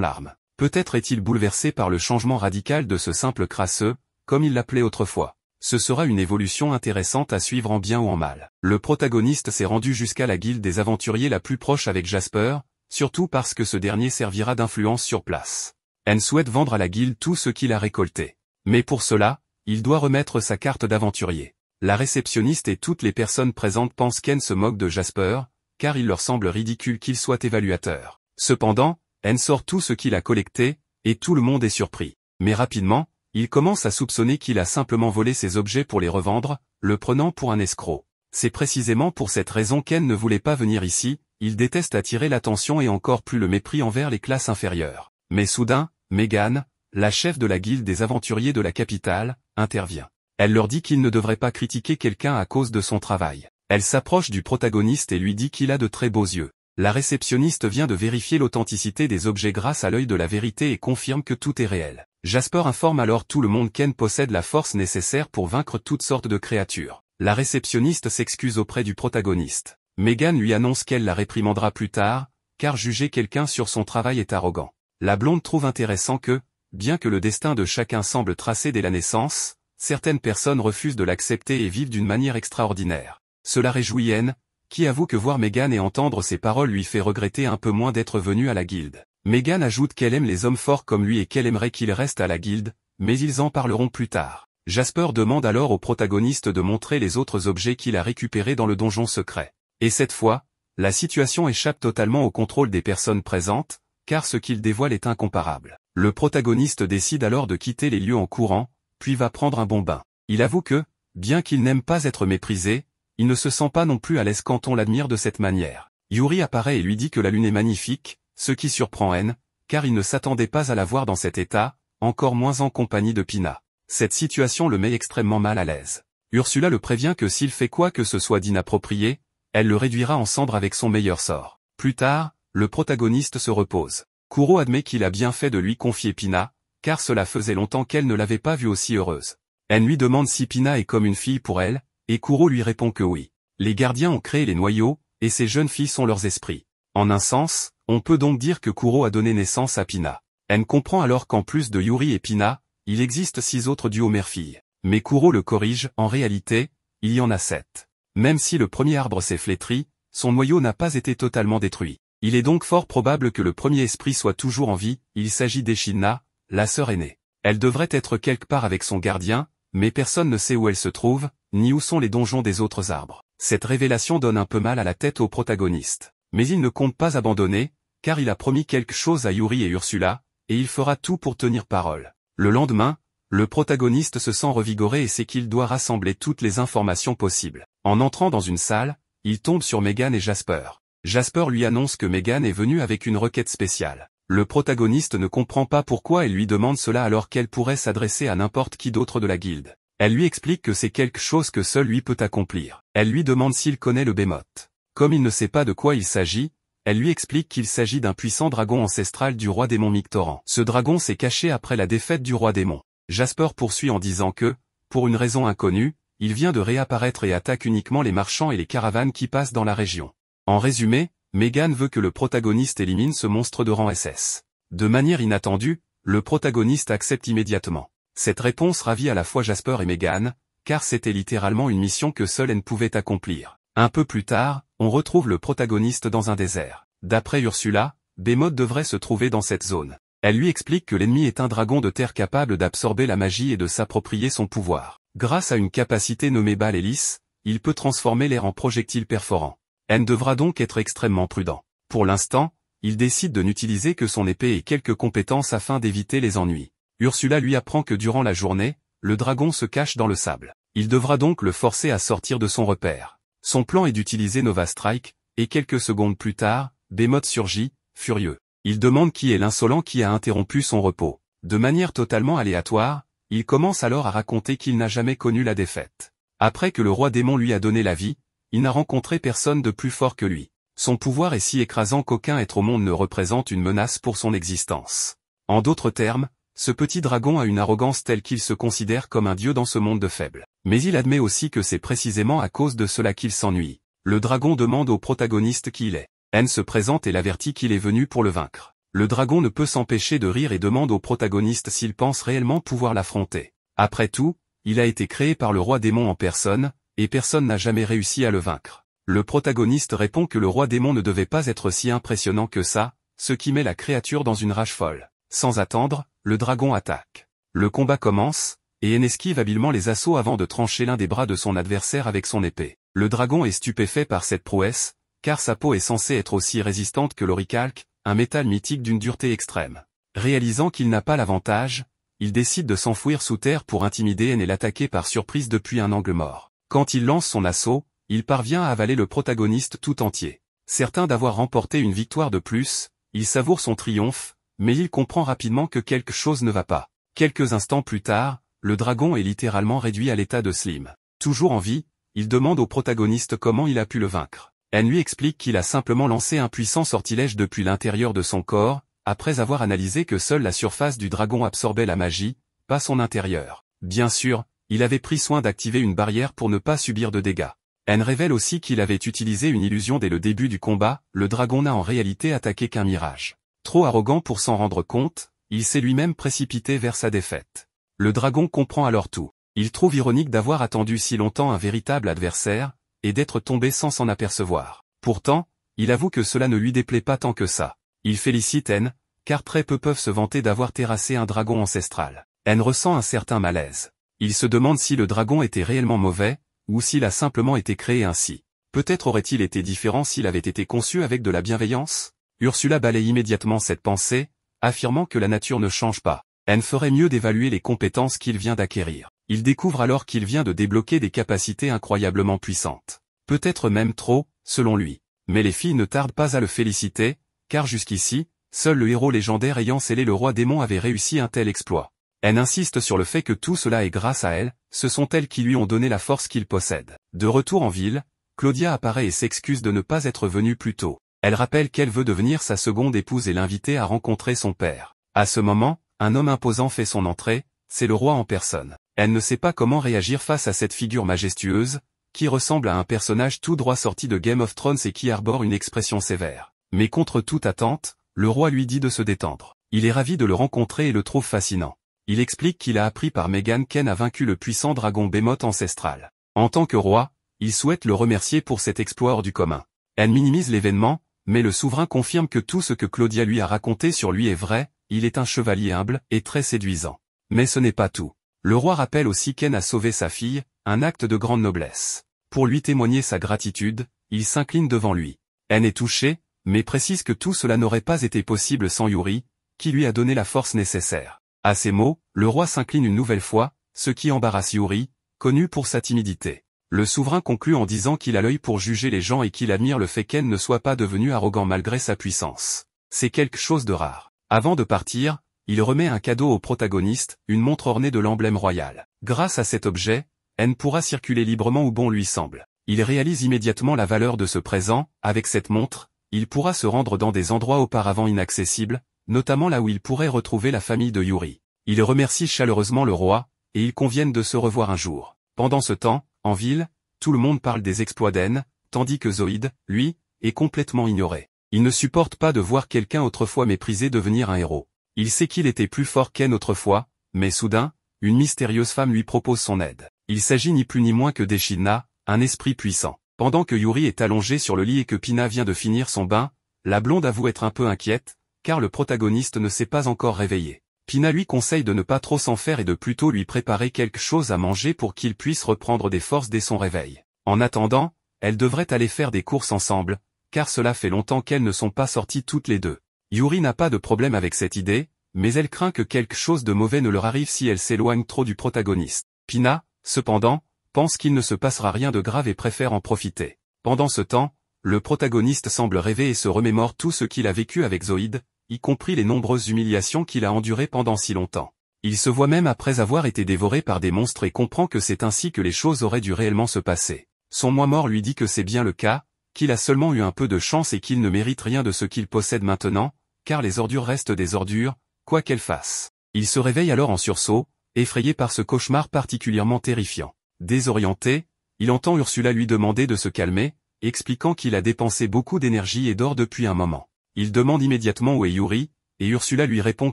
larmes. Peut-être est-il bouleversé par le changement radical de ce simple crasseux, comme il l'appelait autrefois. Ce sera une évolution intéressante à suivre en bien ou en mal. Le protagoniste s'est rendu jusqu'à la guilde des aventuriers la plus proche avec Jasper, surtout parce que ce dernier servira d'influence sur place. N souhaite vendre à la guilde tout ce qu'il a récolté. Mais pour cela, il doit remettre sa carte d'aventurier. La réceptionniste et toutes les personnes présentes pensent qu'N se moque de Jasper, car il leur semble ridicule qu'il soit évaluateur. Cependant, N sort tout ce qu'il a collecté, et tout le monde est surpris. Mais rapidement, il commence à soupçonner qu'il a simplement volé ses objets pour les revendre, le prenant pour un escroc. C'est précisément pour cette raison qu'En ne voulait pas venir ici, il déteste attirer l'attention et encore plus le mépris envers les classes inférieures. Mais soudain, Megan, la chef de la guilde des aventuriers de la capitale, intervient. Elle leur dit qu'il ne devrait pas critiquer quelqu'un à cause de son travail. Elle s'approche du protagoniste et lui dit qu'il a de très beaux yeux. La réceptionniste vient de vérifier l'authenticité des objets grâce à l'œil de la vérité et confirme que tout est réel. Jasper informe alors tout le monde qu'En possède la force nécessaire pour vaincre toutes sortes de créatures. La réceptionniste s'excuse auprès du protagoniste. Megan lui annonce qu'elle la réprimandera plus tard, car juger quelqu'un sur son travail est arrogant. La blonde trouve intéressant que, bien que le destin de chacun semble tracé dès la naissance, certaines personnes refusent de l'accepter et vivent d'une manière extraordinaire. Cela réjouit N, qui avoue que voir Megan et entendre ses paroles lui fait regretter un peu moins d'être venue à la guilde. Megan ajoute qu'elle aime les hommes forts comme lui et qu'elle aimerait qu'il reste à la guilde, mais ils en parleront plus tard. Jasper demande alors au protagoniste de montrer les autres objets qu'il a récupérés dans le donjon secret. Et cette fois, la situation échappe totalement au contrôle des personnes présentes, car ce qu'il dévoile est incomparable. Le protagoniste décide alors de quitter les lieux en courant, puis va prendre un bon bain. Il avoue que, bien qu'il n'aime pas être méprisé, il ne se sent pas non plus à l'aise quand on l'admire de cette manière. Yuri apparaît et lui dit que la lune est magnifique, ce qui surprend N, car il ne s'attendait pas à la voir dans cet état, encore moins en compagnie de Pina. Cette situation le met extrêmement mal à l'aise. Ursula le prévient que s'il fait quoi que ce soit d'inapproprié, elle le réduira en cendres avec son meilleur sort. Plus tard, le protagoniste se repose. Kuro admet qu'il a bien fait de lui confier Pina, car cela faisait longtemps qu'elle ne l'avait pas vue aussi heureuse. Elle lui demande si Pina est comme une fille pour elle, et Kuro lui répond que oui. Les gardiens ont créé les noyaux, et ces jeunes filles sont leurs esprits. En un sens, on peut donc dire que Kuro a donné naissance à Pina. Elle comprend alors qu'en plus de Yuri et Pina, il existe 6 autres duos mère-fille. Mais Kuro le corrige, en réalité, il y en a 7. Même si le premier arbre s'est flétri, son noyau n'a pas été totalement détruit. Il est donc fort probable que le premier esprit soit toujours en vie, il s'agit d'Eshina, la sœur aînée. Elle devrait être quelque part avec son gardien, mais personne ne sait où elle se trouve, ni où sont les donjons des autres arbres. Cette révélation donne un peu mal à la tête au protagoniste. Mais il ne compte pas abandonner, car il a promis quelque chose à Yuri et Ursula, et il fera tout pour tenir parole. Le lendemain, le protagoniste se sent revigoré et sait qu'il doit rassembler toutes les informations possibles. En entrant dans une salle, il tombe sur Megan et Jasper. Jasper lui annonce que Megan est venue avec une requête spéciale. Le protagoniste ne comprend pas pourquoi elle lui demande cela alors qu'elle pourrait s'adresser à n'importe qui d'autre de la guilde. Elle lui explique que c'est quelque chose que seul lui peut accomplir. Elle lui demande s'il connaît le Behemoth. Comme il ne sait pas de quoi il s'agit, elle lui explique qu'il s'agit d'un puissant dragon ancestral du roi démon Mictoran. Ce dragon s'est caché après la défaite du roi démon. Jasper poursuit en disant que, pour une raison inconnue, il vient de réapparaître et attaque uniquement les marchands et les caravanes qui passent dans la région. En résumé, Megan veut que le protagoniste élimine ce monstre de rang SS. De manière inattendue, le protagoniste accepte immédiatement. Cette réponse ravit à la fois Jasper et Megan, car c'était littéralement une mission que seule elle pouvait accomplir. Un peu plus tard, on retrouve le protagoniste dans un désert. D'après Ursula, Behemoth devrait se trouver dans cette zone. Elle lui explique que l'ennemi est un dragon de terre capable d'absorber la magie et de s'approprier son pouvoir. Grâce à une capacité nommée balle hélice, il peut transformer l'air en projectile perforant. Elle devra donc être extrêmement prudent. Pour l'instant, il décide de n'utiliser que son épée et quelques compétences afin d'éviter les ennuis. Ursula lui apprend que durant la journée, le dragon se cache dans le sable. Il devra donc le forcer à sortir de son repère. Son plan est d'utiliser Nova Strike, et quelques secondes plus tard, Behemoth surgit, furieux. Il demande qui est l'insolent qui a interrompu son repos. De manière totalement aléatoire, il commence alors à raconter qu'il n'a jamais connu la défaite. Après que le roi démon lui a donné la vie, il n'a rencontré personne de plus fort que lui. Son pouvoir est si écrasant qu'aucun être au monde ne représente une menace pour son existence. En d'autres termes, ce petit dragon a une arrogance telle qu'il se considère comme un dieu dans ce monde de faibles. Mais il admet aussi que c'est précisément à cause de cela qu'il s'ennuie. Le dragon demande au protagoniste qui il est. N se présente et l'avertit qu'il est venu pour le vaincre. Le dragon ne peut s'empêcher de rire et demande au protagoniste s'il pense réellement pouvoir l'affronter. Après tout, il a été créé par le roi démon en personne, et personne n'a jamais réussi à le vaincre. Le protagoniste répond que le roi démon ne devait pas être si impressionnant que ça, ce qui met la créature dans une rage folle. Sans attendre, le dragon attaque. Le combat commence, et N esquive habilement les assauts avant de trancher l'un des bras de son adversaire avec son épée. Le dragon est stupéfait par cette prouesse, car sa peau est censée être aussi résistante que l'oricalque, un métal mythique d'une dureté extrême. Réalisant qu'il n'a pas l'avantage, il décide de s'enfouir sous terre pour intimider N et l'attaquer par surprise depuis un angle mort. Quand il lance son assaut, il parvient à avaler le protagoniste tout entier. Certain d'avoir remporté une victoire de plus, il savoure son triomphe, mais il comprend rapidement que quelque chose ne va pas. Quelques instants plus tard, le dragon est littéralement réduit à l'état de slime. Toujours en vie, il demande au protagoniste comment il a pu le vaincre. N lui explique qu'il a simplement lancé un puissant sortilège depuis l'intérieur de son corps, après avoir analysé que seule la surface du dragon absorbait la magie, pas son intérieur. Bien sûr, il avait pris soin d'activer une barrière pour ne pas subir de dégâts. N révèle aussi qu'il avait utilisé une illusion dès le début du combat, le dragon n'a en réalité attaqué qu'un mirage. Trop arrogant pour s'en rendre compte, il s'est lui-même précipité vers sa défaite. Le dragon comprend alors tout. Il trouve ironique d'avoir attendu si longtemps un véritable adversaire, et d'être tombé sans s'en apercevoir. Pourtant, il avoue que cela ne lui déplaît pas tant que ça. Il félicite N, car très peu peuvent se vanter d'avoir terrassé un dragon ancestral. N ressent un certain malaise. Il se demande si le dragon était réellement mauvais, ou s'il a simplement été créé ainsi. Peut-être aurait-il été différent s'il avait été conçu avec de la bienveillance? Ursula balaye immédiatement cette pensée, affirmant que la nature ne change pas. N ferait mieux d'évaluer les compétences qu'il vient d'acquérir. Il découvre alors qu'il vient de débloquer des capacités incroyablement puissantes. Peut-être même trop, selon lui. Mais les filles ne tardent pas à le féliciter, car jusqu'ici, seul le héros légendaire ayant scellé le roi démon avait réussi un tel exploit. Elle insiste sur le fait que tout cela est grâce à elle, ce sont elles qui lui ont donné la force qu'il possède. De retour en ville, Claudia apparaît et s'excuse de ne pas être venue plus tôt. Elle rappelle qu'elle veut devenir sa seconde épouse et l'inviter à rencontrer son père. À ce moment, un homme imposant fait son entrée, c'est le roi en personne. Elle ne sait pas comment réagir face à cette figure majestueuse, qui ressemble à un personnage tout droit sorti de Game of Thrones et qui arbore une expression sévère. Mais contre toute attente, le roi lui dit de se détendre. Il est ravi de le rencontrer et le trouve fascinant. Il explique qu'il a appris par Meghan qu'En a vaincu le puissant dragon Behemoth ancestral. En tant que roi, il souhaite le remercier pour cet exploit hors du commun. Elle minimise l'événement, mais le souverain confirme que tout ce que Claudia lui a raconté sur lui est vrai, il est un chevalier humble et très séduisant. Mais ce n'est pas tout. Le roi rappelle aussi qu'En a sauvé sa fille, un acte de grande noblesse. Pour lui témoigner sa gratitude, il s'incline devant lui. En est touché, mais précise que tout cela n'aurait pas été possible sans Yuri, qui lui a donné la force nécessaire. À ces mots, le roi s'incline une nouvelle fois, ce qui embarrasse Yuri, connu pour sa timidité. Le souverain conclut en disant qu'il a l'œil pour juger les gens et qu'il admire le fait qu'En ne soit pas devenu arrogant malgré sa puissance. C'est quelque chose de rare. Avant de partir, il remet un cadeau au protagoniste, une montre ornée de l'emblème royal. Grâce à cet objet, N pourra circuler librement où bon lui semble. Il réalise immédiatement la valeur de ce présent, avec cette montre, il pourra se rendre dans des endroits auparavant inaccessibles, notamment là où il pourrait retrouver la famille de Yuri. Il remercie chaleureusement le roi, et ils conviennent de se revoir un jour. Pendant ce temps, en ville, tout le monde parle des exploits d'N, tandis que Zoïde, lui, est complètement ignoré. Il ne supporte pas de voir quelqu'un autrefois méprisé devenir un héros. Il sait qu'il était plus fort qu'N autrefois, mais soudain, une mystérieuse femme lui propose son aide. Il s'agit ni plus ni moins que d'Echidna, un esprit puissant. Pendant que Yuri est allongé sur le lit et que Pina vient de finir son bain, la blonde avoue être un peu inquiète, car le protagoniste ne s'est pas encore réveillé. Pina lui conseille de ne pas trop s'en faire et de plutôt lui préparer quelque chose à manger pour qu'il puisse reprendre des forces dès son réveil. En attendant, elles devraient aller faire des courses ensemble, car cela fait longtemps qu'elles ne sont pas sorties toutes les deux. Yuri n'a pas de problème avec cette idée, mais elle craint que quelque chose de mauvais ne leur arrive si elle s'éloigne trop du protagoniste. Pina, cependant, pense qu'il ne se passera rien de grave et préfère en profiter. Pendant ce temps, le protagoniste semble rêver et se remémore tout ce qu'il a vécu avec Zoïde, y compris les nombreuses humiliations qu'il a endurées pendant si longtemps. Il se voit même après avoir été dévoré par des monstres et comprend que c'est ainsi que les choses auraient dû réellement se passer. Son moi mort lui dit que c'est bien le cas, qu'il a seulement eu un peu de chance et qu'il ne mérite rien de ce qu'il possède maintenant, car les ordures restent des ordures, quoi qu'elles fassent. Il se réveille alors en sursaut, effrayé par ce cauchemar particulièrement terrifiant. Désorienté, il entend Ursula lui demander de se calmer, expliquant qu'il a dépensé beaucoup d'énergie et d'or depuis un moment. Il demande immédiatement où est Yuri, et Ursula lui répond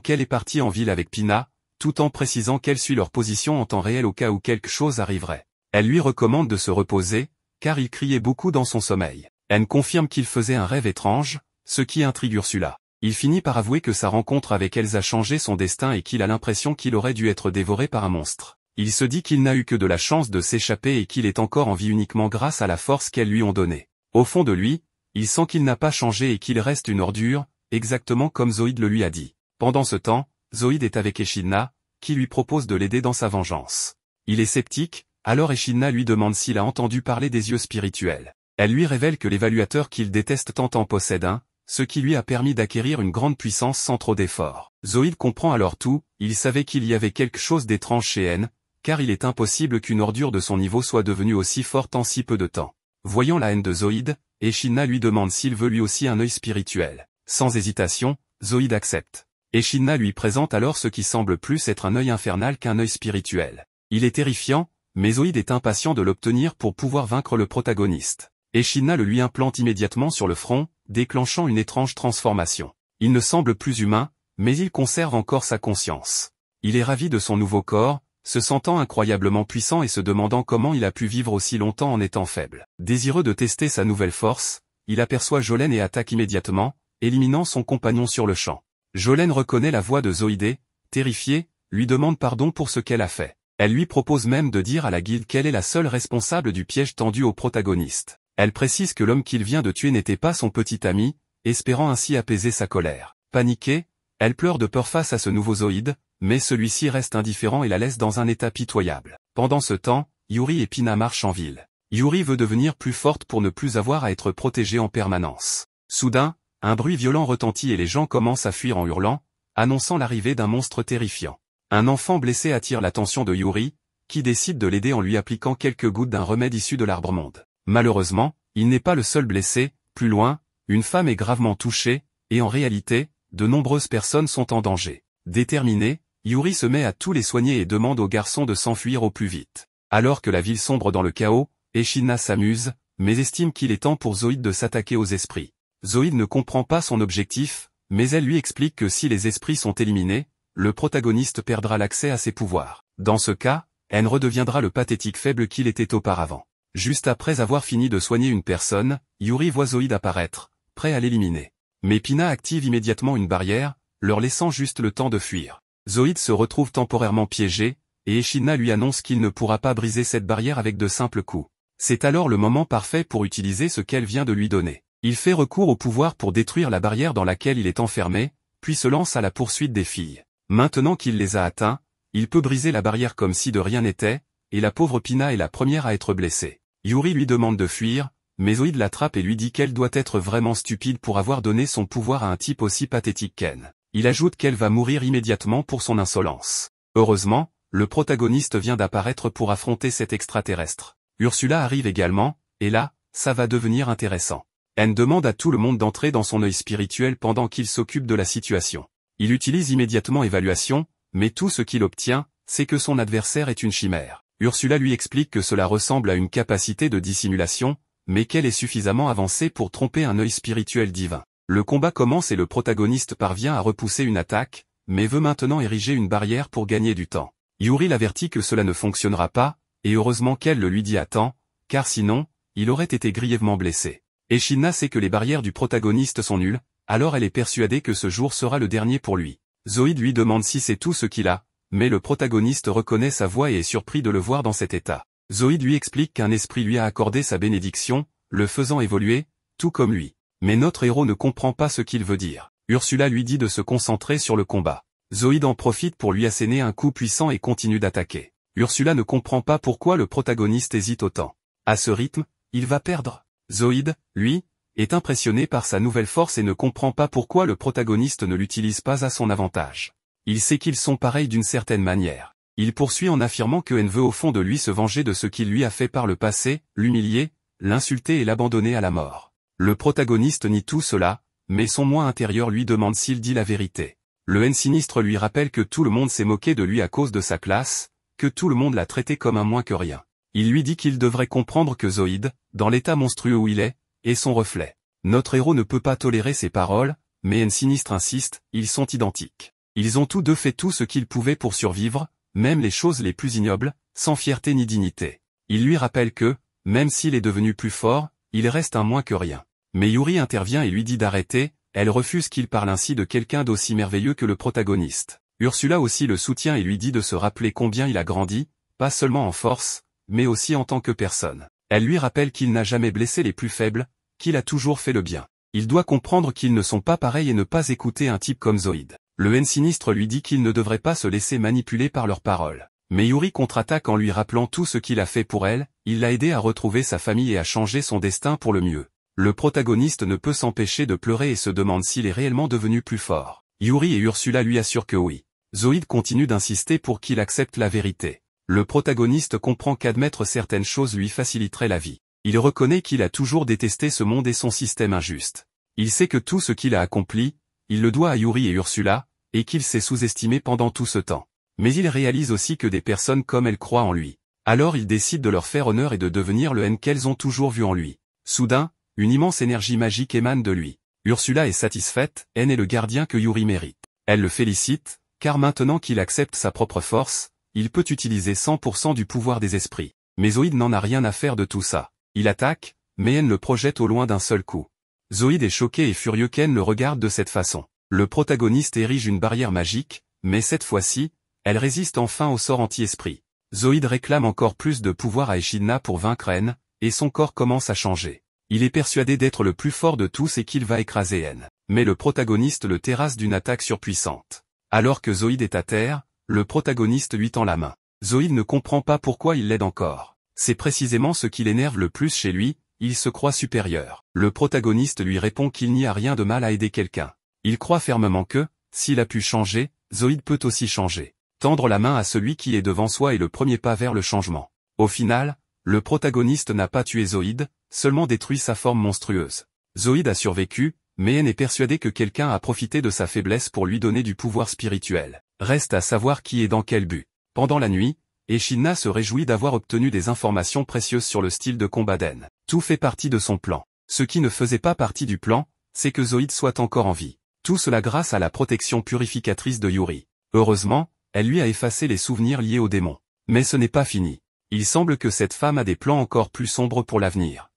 qu'elle est partie en ville avec Pina, tout en précisant qu'elle suit leur position en temps réel au cas où quelque chose arriverait. Elle lui recommande de se reposer, car il criait beaucoup dans son sommeil. Elle confirme qu'il faisait un rêve étrange, ce qui intrigue Ursula. Il finit par avouer que sa rencontre avec Elsa a changé son destin et qu'il a l'impression qu'il aurait dû être dévoré par un monstre. Il se dit qu'il n'a eu que de la chance de s'échapper et qu'il est encore en vie uniquement grâce à la force qu'elles lui ont donnée. Au fond de lui, il sent qu'il n'a pas changé et qu'il reste une ordure, exactement comme Zoïde le lui a dit. Pendant ce temps, Zoïde est avec Echidna, qui lui propose de l'aider dans sa vengeance. Il est sceptique, alors Echidna lui demande s'il a entendu parler des yeux spirituels. Elle lui révèle que l'évaluateur qu'il déteste tant en possède un, ce qui lui a permis d'acquérir une grande puissance sans trop d'efforts. Zoïde comprend alors tout, il savait qu'il y avait quelque chose d'étrange chez N, car il est impossible qu'une ordure de son niveau soit devenue aussi forte en si peu de temps. Voyant la haine de Zoïde, Echidna lui demande s'il veut lui aussi un œil spirituel. Sans hésitation, Zoïde accepte. Echidna lui présente alors ce qui semble plus être un œil infernal qu'un œil spirituel. Il est terrifiant, mais Zoïde est impatient de l'obtenir pour pouvoir vaincre le protagoniste. Echidna le lui implante immédiatement sur le front, déclenchant une étrange transformation. Il ne semble plus humain, mais il conserve encore sa conscience. Il est ravi de son nouveau corps, se sentant incroyablement puissant et se demandant comment il a pu vivre aussi longtemps en étant faible. Désireux de tester sa nouvelle force, il aperçoit Jolene et attaque immédiatement, éliminant son compagnon sur le champ. Jolene reconnaît la voix de Zoïde, terrifiée, lui demande pardon pour ce qu'elle a fait. Elle lui propose même de dire à la guilde qu'elle est la seule responsable du piège tendu au protagoniste. Elle précise que l'homme qu'il vient de tuer n'était pas son petit ami, espérant ainsi apaiser sa colère. Paniquée, elle pleure de peur face à ce nouveau Zoïde, mais celui-ci reste indifférent et la laisse dans un état pitoyable. Pendant ce temps, Yuri et Pina marchent en ville. Yuri veut devenir plus forte pour ne plus avoir à être protégée en permanence. Soudain, un bruit violent retentit et les gens commencent à fuir en hurlant, annonçant l'arrivée d'un monstre terrifiant. Un enfant blessé attire l'attention de Yuri, qui décide de l'aider en lui appliquant quelques gouttes d'un remède issu de l'arbre-monde. Malheureusement, il n'est pas le seul blessé, plus loin, une femme est gravement touchée, et en réalité, de nombreuses personnes sont en danger. Déterminé, Yuri se met à tous les soigner et demande au garçon de s'enfuir au plus vite. Alors que la ville sombre dans le chaos, Echidna s'amuse, mais estime qu'il est temps pour Zoïde de s'attaquer aux esprits. Zoïde ne comprend pas son objectif, mais elle lui explique que si les esprits sont éliminés, le protagoniste perdra l'accès à ses pouvoirs. Dans ce cas, N redeviendra le pathétique faible qu'il était auparavant. Juste après avoir fini de soigner une personne, Yuri voit Zoïde apparaître, prêt à l'éliminer. Mais Pina active immédiatement une barrière, leur laissant juste le temps de fuir. Zoïde se retrouve temporairement piégé, et Echidna lui annonce qu'il ne pourra pas briser cette barrière avec de simples coups. C'est alors le moment parfait pour utiliser ce qu'elle vient de lui donner. Il fait recours au pouvoir pour détruire la barrière dans laquelle il est enfermé, puis se lance à la poursuite des filles. Maintenant qu'il les a atteints, il peut briser la barrière comme si de rien n'était, et la pauvre Pina est la première à être blessée. Yuri lui demande de fuir, mais Zoïde l'attrape et lui dit qu'elle doit être vraiment stupide pour avoir donné son pouvoir à un type aussi pathétique qu'N. Il ajoute qu'elle va mourir immédiatement pour son insolence. Heureusement, le protagoniste vient d'apparaître pour affronter cet extraterrestre. Ursula arrive également, et là, ça va devenir intéressant. N demande à tout le monde d'entrer dans son œil spirituel pendant qu'il s'occupe de la situation. Il utilise immédiatement évaluation, mais tout ce qu'il obtient, c'est que son adversaire est une chimère. Ursula lui explique que cela ressemble à une capacité de dissimulation, mais qu'elle est suffisamment avancée pour tromper un œil spirituel divin. Le combat commence et le protagoniste parvient à repousser une attaque, mais veut maintenant ériger une barrière pour gagner du temps. Yuri l'avertit que cela ne fonctionnera pas, et heureusement qu'elle le lui dit à temps, car sinon, il aurait été grièvement blessé. Echidna sait que les barrières du protagoniste sont nulles, alors elle est persuadée que ce jour sera le dernier pour lui. Zoïde lui demande si c'est tout ce qu'il a, mais le protagoniste reconnaît sa voix et est surpris de le voir dans cet état. Zoïde lui explique qu'un esprit lui a accordé sa bénédiction, le faisant évoluer, tout comme lui. Mais notre héros ne comprend pas ce qu'il veut dire. Ursula lui dit de se concentrer sur le combat. Zoïde en profite pour lui asséner un coup puissant et continue d'attaquer. Ursula ne comprend pas pourquoi le protagoniste hésite autant. À ce rythme, il va perdre. Zoïde, lui, est impressionné par sa nouvelle force et ne comprend pas pourquoi le protagoniste ne l'utilise pas à son avantage. Il sait qu'ils sont pareils d'une certaine manière. Il poursuit en affirmant que N veut au fond de lui se venger de ce qu'il lui a fait par le passé, l'humilier, l'insulter et l'abandonner à la mort. Le protagoniste nie tout cela, mais son moi intérieur lui demande s'il dit la vérité. Le N sinistre lui rappelle que tout le monde s'est moqué de lui à cause de sa classe, que tout le monde l'a traité comme un moins que rien. Il lui dit qu'il devrait comprendre que Zoïde, dans l'état monstrueux où il est son reflet. Notre héros ne peut pas tolérer ces paroles, mais N sinistre insiste, ils sont identiques. Ils ont tous deux fait tout ce qu'ils pouvaient pour survivre, même les choses les plus ignobles, sans fierté ni dignité. Il lui rappelle que, même s'il est devenu plus fort, il reste un moins que rien. Mais Yuri intervient et lui dit d'arrêter, elle refuse qu'il parle ainsi de quelqu'un d'aussi merveilleux que le protagoniste. Ursula aussi le soutient et lui dit de se rappeler combien il a grandi, pas seulement en force, mais aussi en tant que personne. Elle lui rappelle qu'il n'a jamais blessé les plus faibles, qu'il a toujours fait le bien. Il doit comprendre qu'ils ne sont pas pareils et ne pas écouter un type comme Zoïde. Le N sinistre lui dit qu'il ne devrait pas se laisser manipuler par leurs paroles. Mais Yuri contre-attaque en lui rappelant tout ce qu'il a fait pour elle, il l'a aidé à retrouver sa famille et à changer son destin pour le mieux. Le protagoniste ne peut s'empêcher de pleurer et se demande s'il est réellement devenu plus fort. Yuri et Ursula lui assurent que oui. Zoïde continue d'insister pour qu'il accepte la vérité. Le protagoniste comprend qu'admettre certaines choses lui faciliterait la vie. Il reconnaît qu'il a toujours détesté ce monde et son système injuste. Il sait que tout ce qu'il a accompli, il le doit à Yuri et Ursula, et qu'il s'est sous-estimé pendant tout ce temps. Mais il réalise aussi que des personnes comme elle croient en lui. Alors il décide de leur faire honneur et de devenir le N qu'elles ont toujours vu en lui. Soudain, une immense énergie magique émane de lui. Ursula est satisfaite, N est le gardien que Yuri mérite. Elle le félicite, car maintenant qu'il accepte sa propre force, il peut utiliser 100% du pouvoir des esprits. Mais Zoïde n'en a rien à faire de tout ça. Il attaque, mais N le projette au loin d'un seul coup. Zoïde est choqué et furieux qu'N le regarde de cette façon. Le protagoniste érige une barrière magique, mais cette fois-ci, elle résiste enfin au sort anti-esprit. Zoïde réclame encore plus de pouvoir à Echidna pour vaincre N, et son corps commence à changer. Il est persuadé d'être le plus fort de tous et qu'il va écraser N. Mais le protagoniste le terrasse d'une attaque surpuissante. Alors que Zoïde est à terre, le protagoniste lui tend la main. Zoïde ne comprend pas pourquoi il l'aide encore. C'est précisément ce qui l'énerve le plus chez lui, il se croit supérieur. Le protagoniste lui répond qu'il n'y a rien de mal à aider quelqu'un. Il croit fermement que, s'il a pu changer, Zoïde peut aussi changer. Tendre la main à celui qui est devant soi est le premier pas vers le changement. Au final, le protagoniste n'a pas tué Zoïde, seulement détruit sa forme monstrueuse. Zoïde a survécu, mais N est persuadé que quelqu'un a profité de sa faiblesse pour lui donner du pouvoir spirituel. Reste à savoir qui et dans quel but. Pendant la nuit, Echidna se réjouit d'avoir obtenu des informations précieuses sur le style de combat d'N. Tout fait partie de son plan. Ce qui ne faisait pas partie du plan, c'est que Zoïde soit encore en vie. Tout cela grâce à la protection purificatrice de Yuri. Heureusement, elle lui a effacé les souvenirs liés au démon. Mais ce n'est pas fini. Il semble que cette femme a des plans encore plus sombres pour l'avenir.